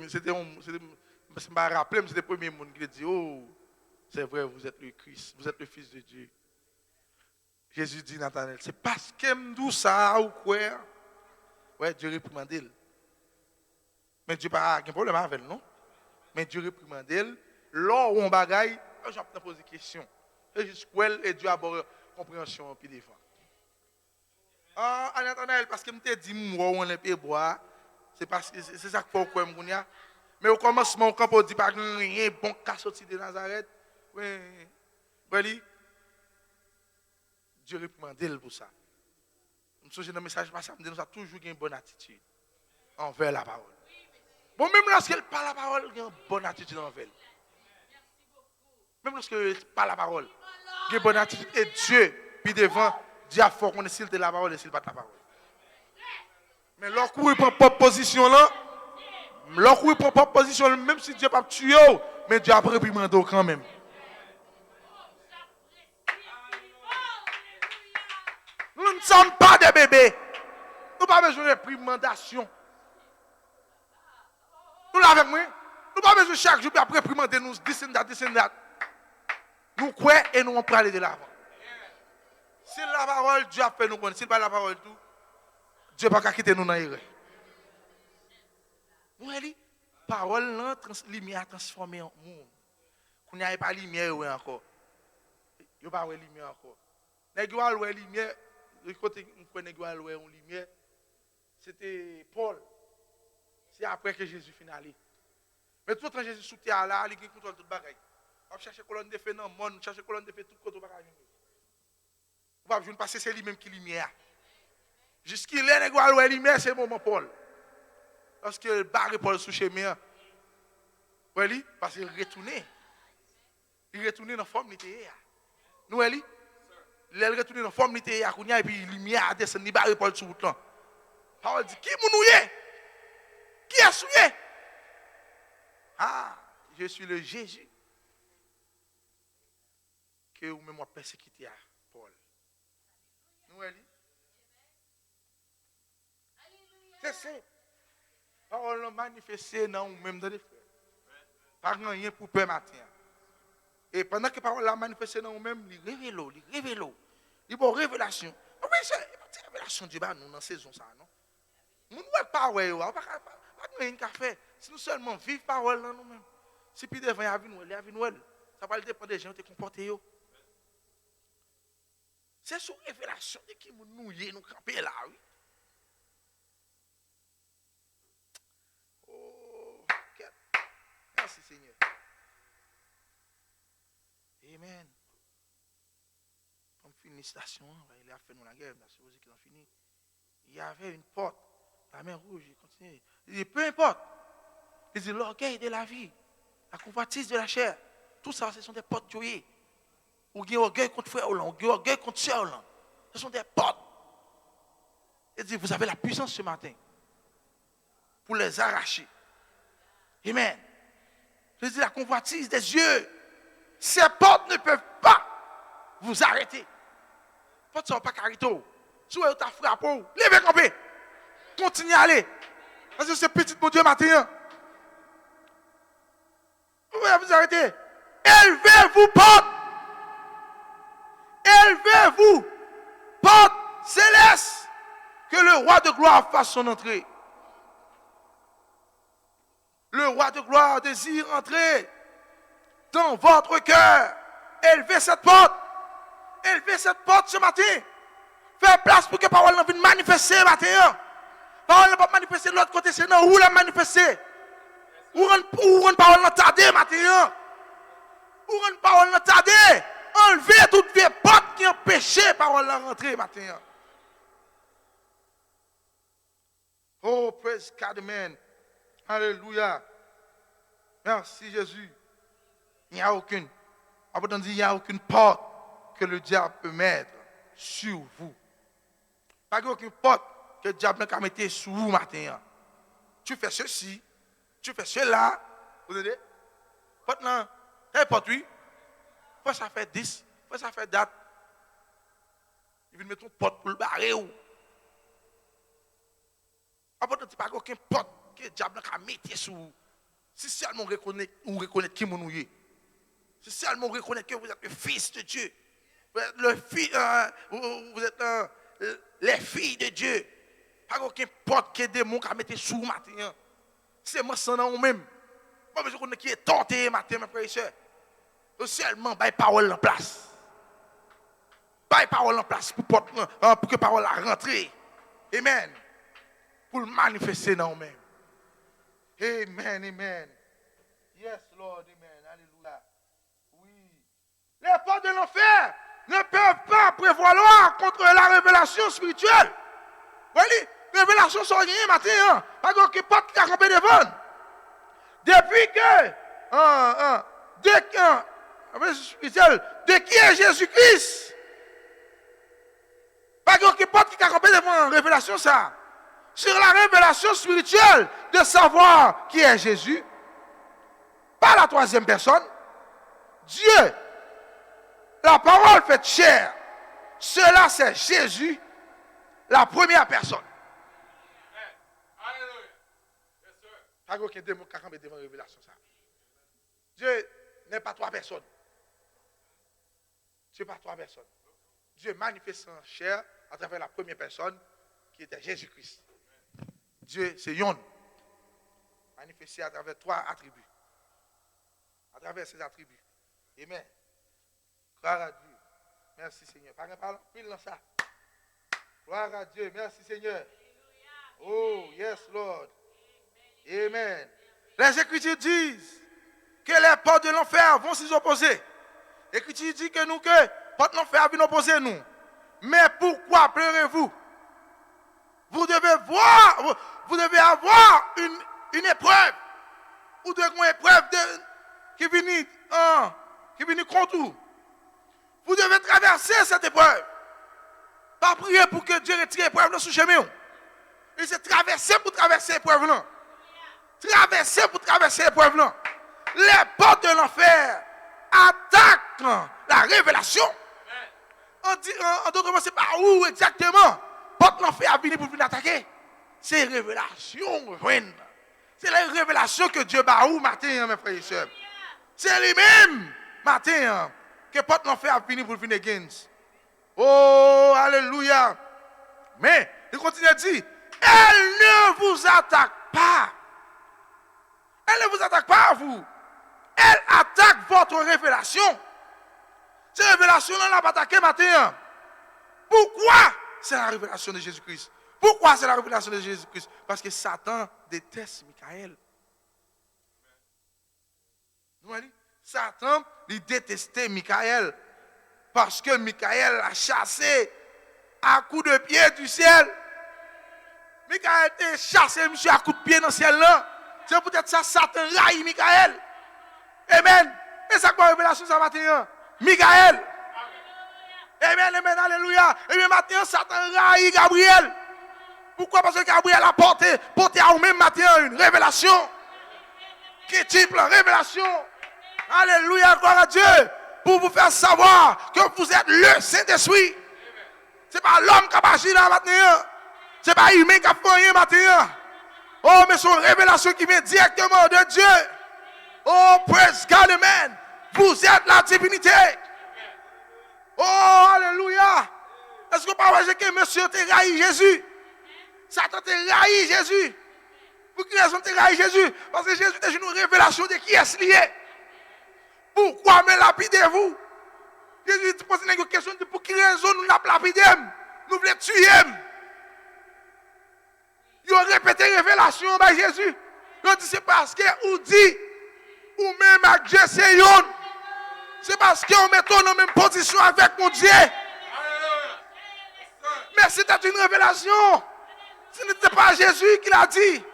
A: premier monde qui dit, oh, c'est vrai, vous êtes le Christ, vous êtes le Fils de Dieu. Jésus dit Nathanaël, c'est parce que me ça ou quoi? Ouais, Dieu réprimandait. Mais Dieu n'a pas de problème avec elle, non? Mais Dieu réprimandait. Là où on bagaille, j'ai posé des questions. Et Dieu a bonne compréhension puis défend. Ah, Nathanaël, parce que je t'ai dit, moi, on est peu bois, c'est parce que c'est ça qu'il faut que je me. Mais au commencement, quand on dit pas rien bon qu'à sortir de Nazareth, oui, Dieu réprimandait pour ça. Je me souviens d'un message passé, nous avons toujours une bonne attitude envers la parole. Bon, même lorsqu'elle parle la parole, il y a une bonne attitude envers elle. Même lorsqu'elle parle la parole, il y a une bonne attitude. Et Dieu, puis devant, Dieu a fort qu'on est s'il de la parole et s'il pas de la parole. Mais lorsqu'il prend propre position là, lorsqu'il prend propre position, même si Dieu n'a pas tué, mais Dieu a réprimandé quand même. Nous ne sommes pas des bébés. Nous n'avons pas besoin de réprimandation. Nous l'avons avec moi. Nous pas besoin chaque jour après primander nous descendre. Nous croyons et nous on peut aller de l'avant. Si la parole, Dieu a fait nous connaître. Si pas la parole tout, Dieu n'a pas quitter nous dans l'erreur. Nous dit, parole là, lumière transformée en monde. Qu'on n'y a pas lumière encore. Il n'y a pas de lumière encore. Les gens qui ont lumière, le côté où les gens qui ont lumière, c'était Paul. C'est après que Jésus finalise. Mais tout le temps Jésus sous terre là, il contrôle toute bagaille. On cherche colonne de feu dans le monde, on cherche colonne de feu tout côté bagaille. On va venir passer c'est lui-même qui lumière. Jusqu'il est les gens qui ont lumière, c'est le moment Paul. Lorsque le barre Paul sous chemin, oui, parce qu'il retourné. Il retourne dans la forme littéraire. Nous, il retourne dans la forme littéraire, et puis la lumière descend, il barre Paul sous le temps. Paul dit, qui m'a qui a souillé? Ah, je suis le Jésus que vous même persécuté à Paul. Nous, c'est simple. Parole manifestée dans nous-mêmes dans les frères. Pas rien pour peur matin. Et pendant que parole la manifestée dans nous-mêmes, il révèle. Il y a une révélation. Oui, c'est une révélation du bas nous dans la saison ça, non? Nous ne pas ouais, pas rien qu'à faire. Si nous seulement vivons parole dans nous-mêmes. Si puis devant il y a nous, ça va dépendre des gens qui te comportent. C'est sur révélation de qui nous camper là, oui. Merci Seigneur. Amen. Comme félicitations, il a fait nous la guerre, c'est aussi qu'ils ont fini. Il y avait une porte, la main rouge, il continue. Il dit, peu importe. Il dit, l'orgueil de la vie, la convoitise de la chair, tout ça, ce sont des portes jouées. Ou il y a orgueil contre frère Hollande, ou il y a orgueil contre sœur Hollande. Ce sont des portes. Il dit, vous avez la puissance ce matin pour les arracher. Amen. Je dis la convoitise des yeux. Ces portes ne peuvent pas vous arrêter. Portes ne sont pas carito. Si vous avez frappé, levez camper. Continuez à aller. Parce que c'est petit mon Dieu matin. Vous pouvez vous arrêter. Élevez-vous, porte. Élevez-vous, porte céleste. Que le roi de gloire fasse son entrée. Le roi de gloire désire entrer dans votre cœur. Élevez cette porte. Élevez cette porte ce matin. Faites place pour que la parole vienne manifester ce matin. La parole ne va pas manifester de l'autre côté, c'est non, où la manifester. Où la parole tarder matin. Où la parole tarder. Enlevez toutes les portes qui empêchent la parole de rentrer matin. Oh, praise God, man. Alléluia. Merci Jésus. Il n'y a aucune. Il n'y a aucune porte que le diable peut mettre sur vous. Pas aucune porte que le diable peut mettre sur vous matin. Tu fais ceci, tu fais cela. Vous entendez? Porte là, porte oui. Faut ça fait 10, faut ça fait date. Il veut mettre une porte pour le barrer ou. Après, tu n'as pas aucune porte que le diable a mis sur vous. Si seulement on reconnaît qui vous êtes. Si seulement on reconnaît que vous êtes le fils de Dieu. Vous êtes les filles de Dieu. Pas aucune porte que les démons a mis sur vous matin. C'est moi sans nous même. Pas besoin de qui est tenté matin, mes frères et sœurs. Seulement, la parole en place. La parole en place pour que la parole rentre. Amen. Pour le manifester dans nous-mêmes. Amen, amen. Yes, Lord, amen. Alléluia. Oui. Les portes de l'enfer ne peuvent pas prévaloir contre la révélation spirituelle. Vous voyez, révélation sur rien matin. Pas de porte qui a campé devant. Depuis que, de qui est Jésus-Christ? Pas de porte qui a campé devant révélation ça. Sur la révélation spirituelle de savoir qui est Jésus, par la troisième personne, Dieu, la parole faite chair, cela c'est Jésus, la première personne. Pas aucun démon qui a campé devant la révélation. Ça. Dieu n'est pas trois personnes. Dieu n'est pas trois personnes. Dieu manifeste en chair à travers la première personne qui était Jésus-Christ. Dieu, c'est Yon. Manifesté à travers trois attributs. À travers ces attributs. Amen. Gloire à Dieu. Merci Seigneur. Pas de parole, pile dans ça. Gloire à Dieu. Merci Seigneur. Oh, yes, Lord. Amen. Les Écritures disent que les portes de l'enfer vont s'y opposer. L'Écriture dit que nous, que les portes de l'enfer vont opposer nous. Mais pourquoi pleurez-vous? Vous devez avoir une épreuve. Ou une épreuve qui vient contre vous. Vous devez traverser cette épreuve. Pas prier pour que Dieu retire l'épreuve dans ce chemin. Et c'est traverser pour traverser l'épreuve là. Traverser pour traverser l'épreuve là. Les portes de l'enfer attaquent la révélation. En d'autres mots, c'est pas où exactement porte de l'enfer a venu pour venir attaquer. C'est révélation. C'est la révélation que Dieu bat où matin, mes frères et sœurs. C'est lui-même matin que porte de l'enfer a venu pour venir gagner. Oh, alléluia. Mais, il continue à dire, elle ne vous attaque pas. Elle ne vous attaque pas à vous. Elle attaque votre révélation. Cette révélation-là, elle n'a pas attaqué matin. Pourquoi? C'est la révélation de Jésus-Christ. Pourquoi c'est la révélation de Jésus-Christ? Parce que Satan déteste Michael. Satan, il détestait Michael. Parce que Michael l'a chassé à coups de pied du ciel. Michael a chassé monsieur à coups de pied dans le ciel là. C'est peut-être ça, Satan raille Michael. Amen. Et ça quoi révélation ça matin? Michael. Amen, amen, alléluia. Et bien matin, Satan raille Gabriel. Pourquoi? Parce que Gabriel a porté à vous-même matin une révélation. Qui type la révélation? Alléluia, gloire à Dieu. Pour vous faire savoir que vous êtes le Saint-Esprit. Ce n'est pas l'homme qui a agi là matin. Ce n'est pas l'humain qui a fait rien matin. Oh, mais c'est une révélation qui vient directement de Dieu. Oh, praise God, amen. Vous êtes la divinité. Oh, alléluia. Est-ce que vous parlez que monsieur t'a raillé Jésus? Satan t'a raillé Jésus. Pour quelle raison t'a raillé Jésus? Parce que Jésus a une révélation de qui est lié. Pourquoi me lapidez-vous? Jésus pose une question de pour quelle raison nous la lapidons? Nous voulons tuer. Ils ont répété révélation par Jésus. Ils ont dit c'est parce que vous dit, ou même avec Dieu c'est yon. C'est parce qu'on met dans la même position avec mon Dieu. Mais c'était une révélation. Ce n'était pas Jésus qui l'a dit.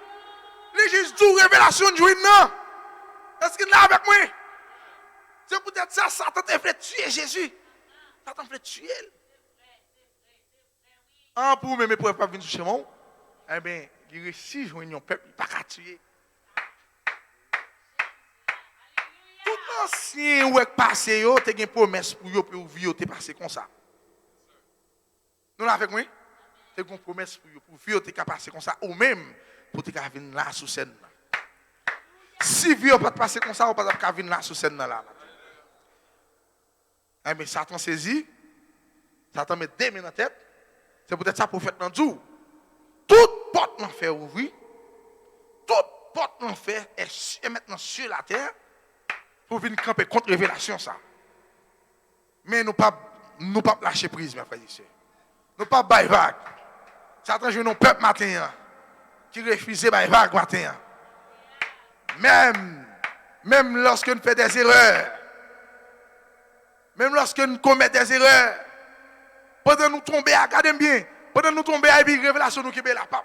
A: Les Jésus dit révélation de Dieu, non. Est-ce qu'il est là avec moi? C'est peut-être ça, Satan t'a fait tuer Jésus. Satan fait tuer. Pour mes épreuves pas venir chez moi, eh bien, il réussit à joindre un peuple, il n'a pas qu'à tuer. Tout ancien ou est passé, tu as une promesse pour vous, pour vivre, tu es passé comme ça. Nous l'avons avec moi? Tu as une promesse pour vivre, tu es passé comme ça, ou même pour te venir là sous scène. Si vous ne pas passer comme ça, vous ne pouvez pas venir là sous scène là. Eh bien, Satan saisit, Satan met des mains dans la tête. C'est peut-être ça prophète dans Dieu. Toute porte l'enfer ouvrie, toute porte l'enfer est maintenant sur la terre pour venir camper contre révélation ça. Mais nous pas lâcher prise, mes frères et sœurs. Nous pas bailler vague. Satan joue nos peuple matin qui refuse bailler vague matin. Même lorsque nous faisons des erreurs, même lorsque nous commettons des erreurs, pendant nous tomber, regardez bien, pendant nous tomber, il y a une révélation nous qui est la pape.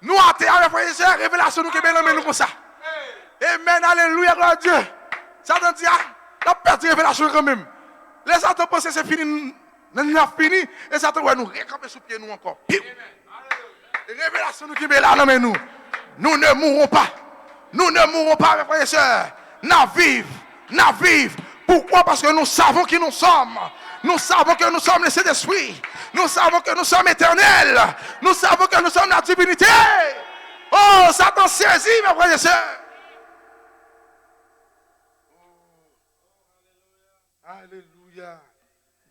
A: Nous, à terre, mes frères et sœurs, révélation nous qui est là, mais nous comme ça. Amen, alléluia, gloire à Dieu. Satan dit, la perte de révélation quand même. Les Satan pensent que c'est fini, nous avons fini, et Satan va nous récamper sous pied nous encore. Révélation nous qui est là, mais nous ne mourrons pas. Nous ne mourrons pas, mes frères et sœurs. Nous vivons. Pourquoi? Parce que nous savons qui nous sommes. Nous savons que nous sommes les Saint-Esprit. Nous savons que nous sommes éternels. Nous savons que nous sommes la divinité. Oh, Satan saisit, mes frères et sœurs. Alléluia.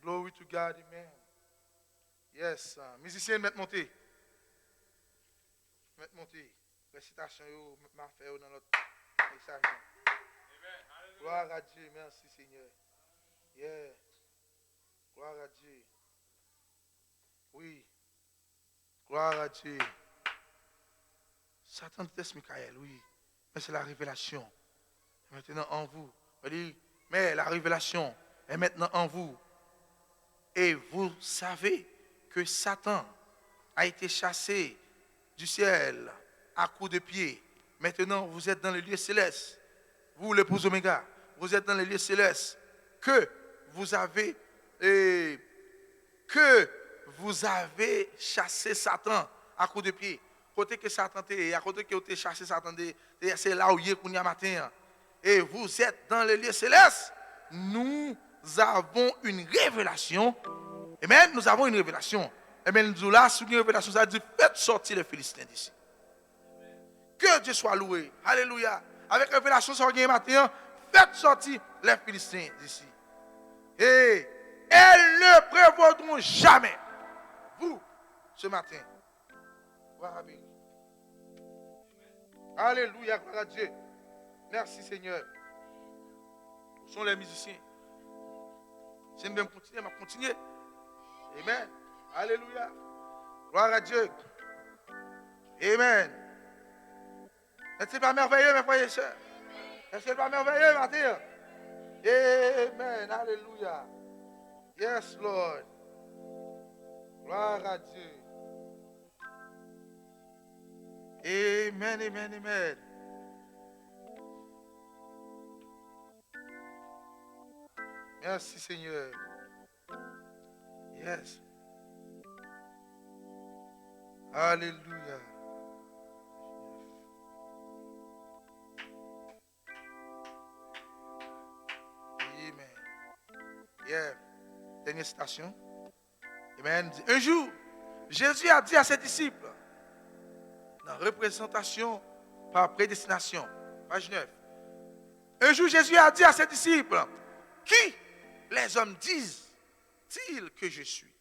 A: Glory to God, amen. Yes. Musiciens, mettez monter. Mettez monter. Récitation, m'a fait dans notre message. Gloire à Dieu. Merci, Seigneur. Yeah. Gloire à Dieu. Oui. Gloire à Dieu. Satan déteste Michael, oui. Mais c'est la révélation. Maintenant en vous. On dit, mais la révélation est maintenant en vous. Et vous savez que Satan a été chassé du ciel à coups de pied. Maintenant, vous êtes dans les lieux célestes. Vous, l'épouse Oméga, vous êtes dans les lieux célestes. Que vous avez chassé Satan à coups de pied. Côté que Satan était, à côté que vous avez chassé Satan, c'est là où il est matin. Et vous êtes dans les lieux célestes. Nous avons une révélation. Amen. Nous avons une révélation. Amen. Nous là, sous une révélation, ça dit faites sortir les Philistins d'ici. Que Dieu soit loué. Alléluia. Avec révélation, ça vient matin, faites sortir les Philistins d'ici. Et elles ne prévaudront jamais. Vous, ce matin. Gloire à Dieu. Alléluia, gloire à Dieu. Merci Seigneur. Où sont les musiciens? Si je vais continuer, Amen. Alléluia. Gloire à Dieu. Amen. Est-ce pas merveilleux, mes frères et sœurs? Est-ce pas merveilleux, matin? Amen. Alléluia. Yes, Lord. Gloire à Dieu. Amen, amen, amen. Merci, Seigneur. Yes. Alléluia. Amen. Yeah. Dernière citation. Amen. Un jour, Jésus a dit à ses disciples, dans représentation par prédestination, page 9. Un jour, Jésus a dit à ses disciples, qui les hommes disent-ils que je suis?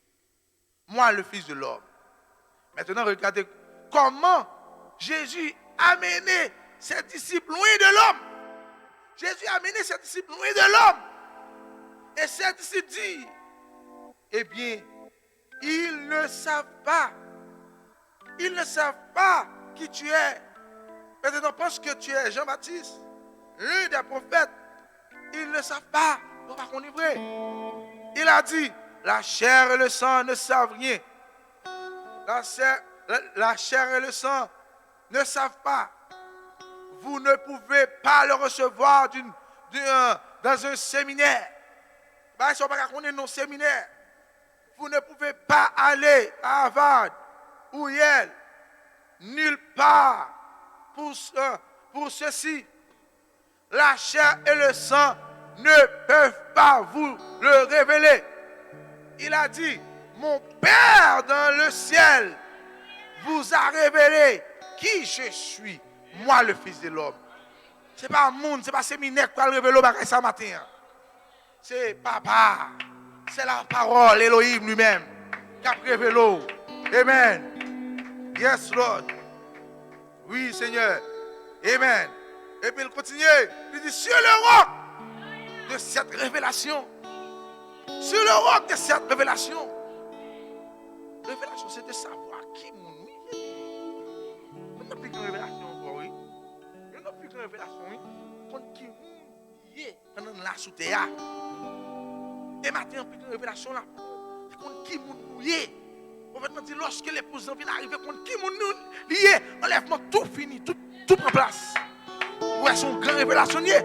A: Moi, le Fils de l'homme. Maintenant, regardez comment Jésus a mené ses disciples loin de l'homme. Jésus a mené ses disciples loin de l'homme. Et ses disciples disent, eh bien, ils ne savent pas. Ils ne savent pas qui tu es. Maintenant, pense que tu es Jean-Baptiste, l'un des prophètes. Ils ne savent pas. On va qu'on est vrai. Il a dit, la chair et le sang ne savent rien. La chair et le sang ne savent pas. Vous ne pouvez pas le recevoir dans un séminaire. Bah, si on va qu'on est dans un séminaire. Vous ne pouvez pas aller à Harvard ou Yale, nulle part pour ceci. La chair et le sang ne peuvent pas vous le révéler. Il a dit, mon Père dans le ciel vous a révélé qui je suis, moi le Fils de l'homme. Ce n'est pas un monde, ce n'est pas un séminaire qui va le révéler ce matin. C'est papa, c'est la parole, Elohim lui-même, qui a révélé. Amen. Yes, Lord. Oui, Seigneur. Amen. Et puis il continue. Il dit, sur le roc de cette révélation. Sur le roc de cette révélation. Révélation, c'est de savoir qui nous est. Nous n'avons plus qu'une révélation encore, oui. Nous n'avons plus qu'une révélation, oui. Contre qui nous est pendant la sous-terre. Et maintenant, plus qu'une révélation là. Contre qui nous est. On va te dire, lorsque l'épouse vient arriver, contre qui nous lié, enlèvement, tout fini, tout en place. Ouais, son grand révélationnier.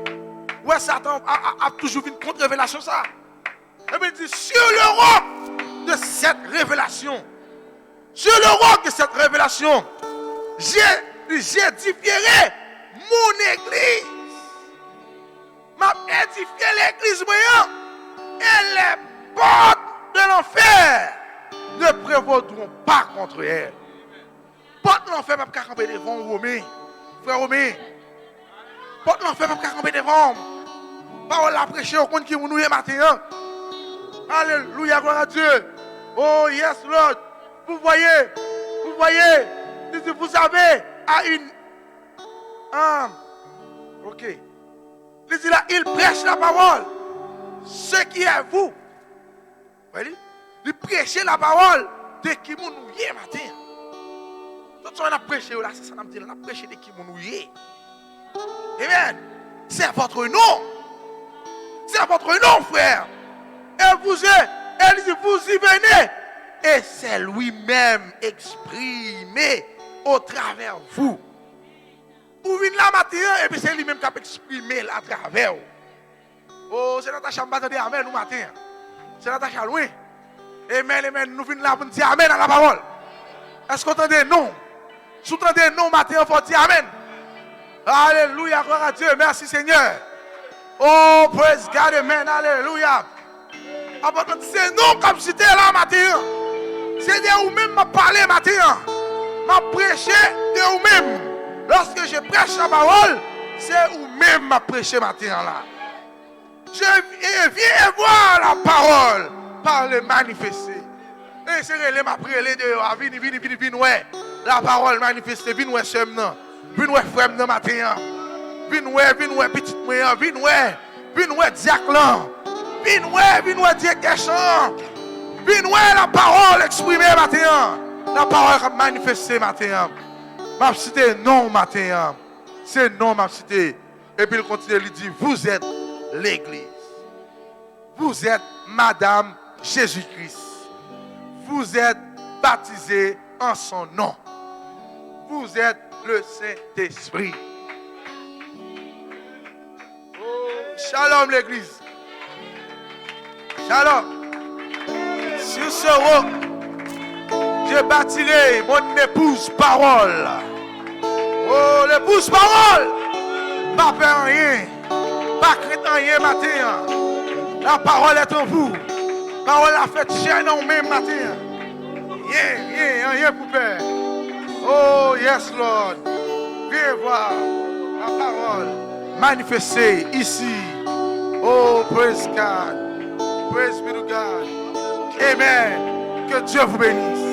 A: Ouais, Satan a toujours vu une contre-révélation, ça. Et bien, il dit, sur le roc de cette révélation, j'édifierai mon église. M'a édifié l'église moyenne. Et les portes de l'enfer ne prévaudront pas contre elle. Portes Porte l'enfer, pas camper devant Romain. Frère Romain. Porte l'enfer, pas camper devant. Parole la prêcher au compte qui nous est matin. Alléluia, gloire à Dieu. Oh yes, Lord. Vous voyez, vous avez à une. Ok. Il dit là, il prêche la parole. Ce qui est vous. Voyez? Il prêche la parole de qui nous est matin. Tout ce qu'on a prêché là, c'est ça qu'on a dit, on a prêché de qui nous est. Amen. C'est votre nom. C'est votre nom, frère. Et vous y venez. Et c'est lui-même exprimé au travers vous. Vous venez là matin et puis c'est lui-même qui a exprimé à travers vous. Oh, c'est notre chambre de Amen nous matin. C'est notre chambre, oui. Amen, amen. Nous venons là pour dire Amen à la parole. Est-ce qu'on entendez non? Si vous entendez non matin, il faut dire Amen. Alléluia, gloire à Dieu. Merci Seigneur. Oh, praise God, amen. Alléluia. C'est nous comme si tu es là matin. C'est de vous-même qui parlé matin. M'a prêché de vous-même. Lorsque je prêche la parole, c'est vous-même qui prêché matin là. Je viens voir la parole par le manifester. Et c'est les m'a prié de vini ouais. La parole manifestée, vini ouais sem nan. Vini ouais frère nan matin. Vini ouais petit moyen, vini ouais diacre là. Vini ouais directeur chant. Vini ouais la parole exprimée matin. La parole manifestée matin. M'a cité non matin. C'est non m'a cité. Et puis il continue, il dit vous êtes l'église. Vous êtes Madame Jésus-Christ. Vous êtes baptisés en son nom. Vous êtes le Saint-Esprit. Oh, shalom l'église. Shalom. Sur ce roc, je bâtirai mon épouse parole. Oh, l'épouse parole. Pas faire rien. Pas craindre rien matin. La parole est en vous. La parole a fait chair dans même matin. Rien pour faire. Oh, yes, Lord. Viens voir la parole manifestée ici. Oh, praise God. Praise be to God. Amen. Que Dieu vous bénisse.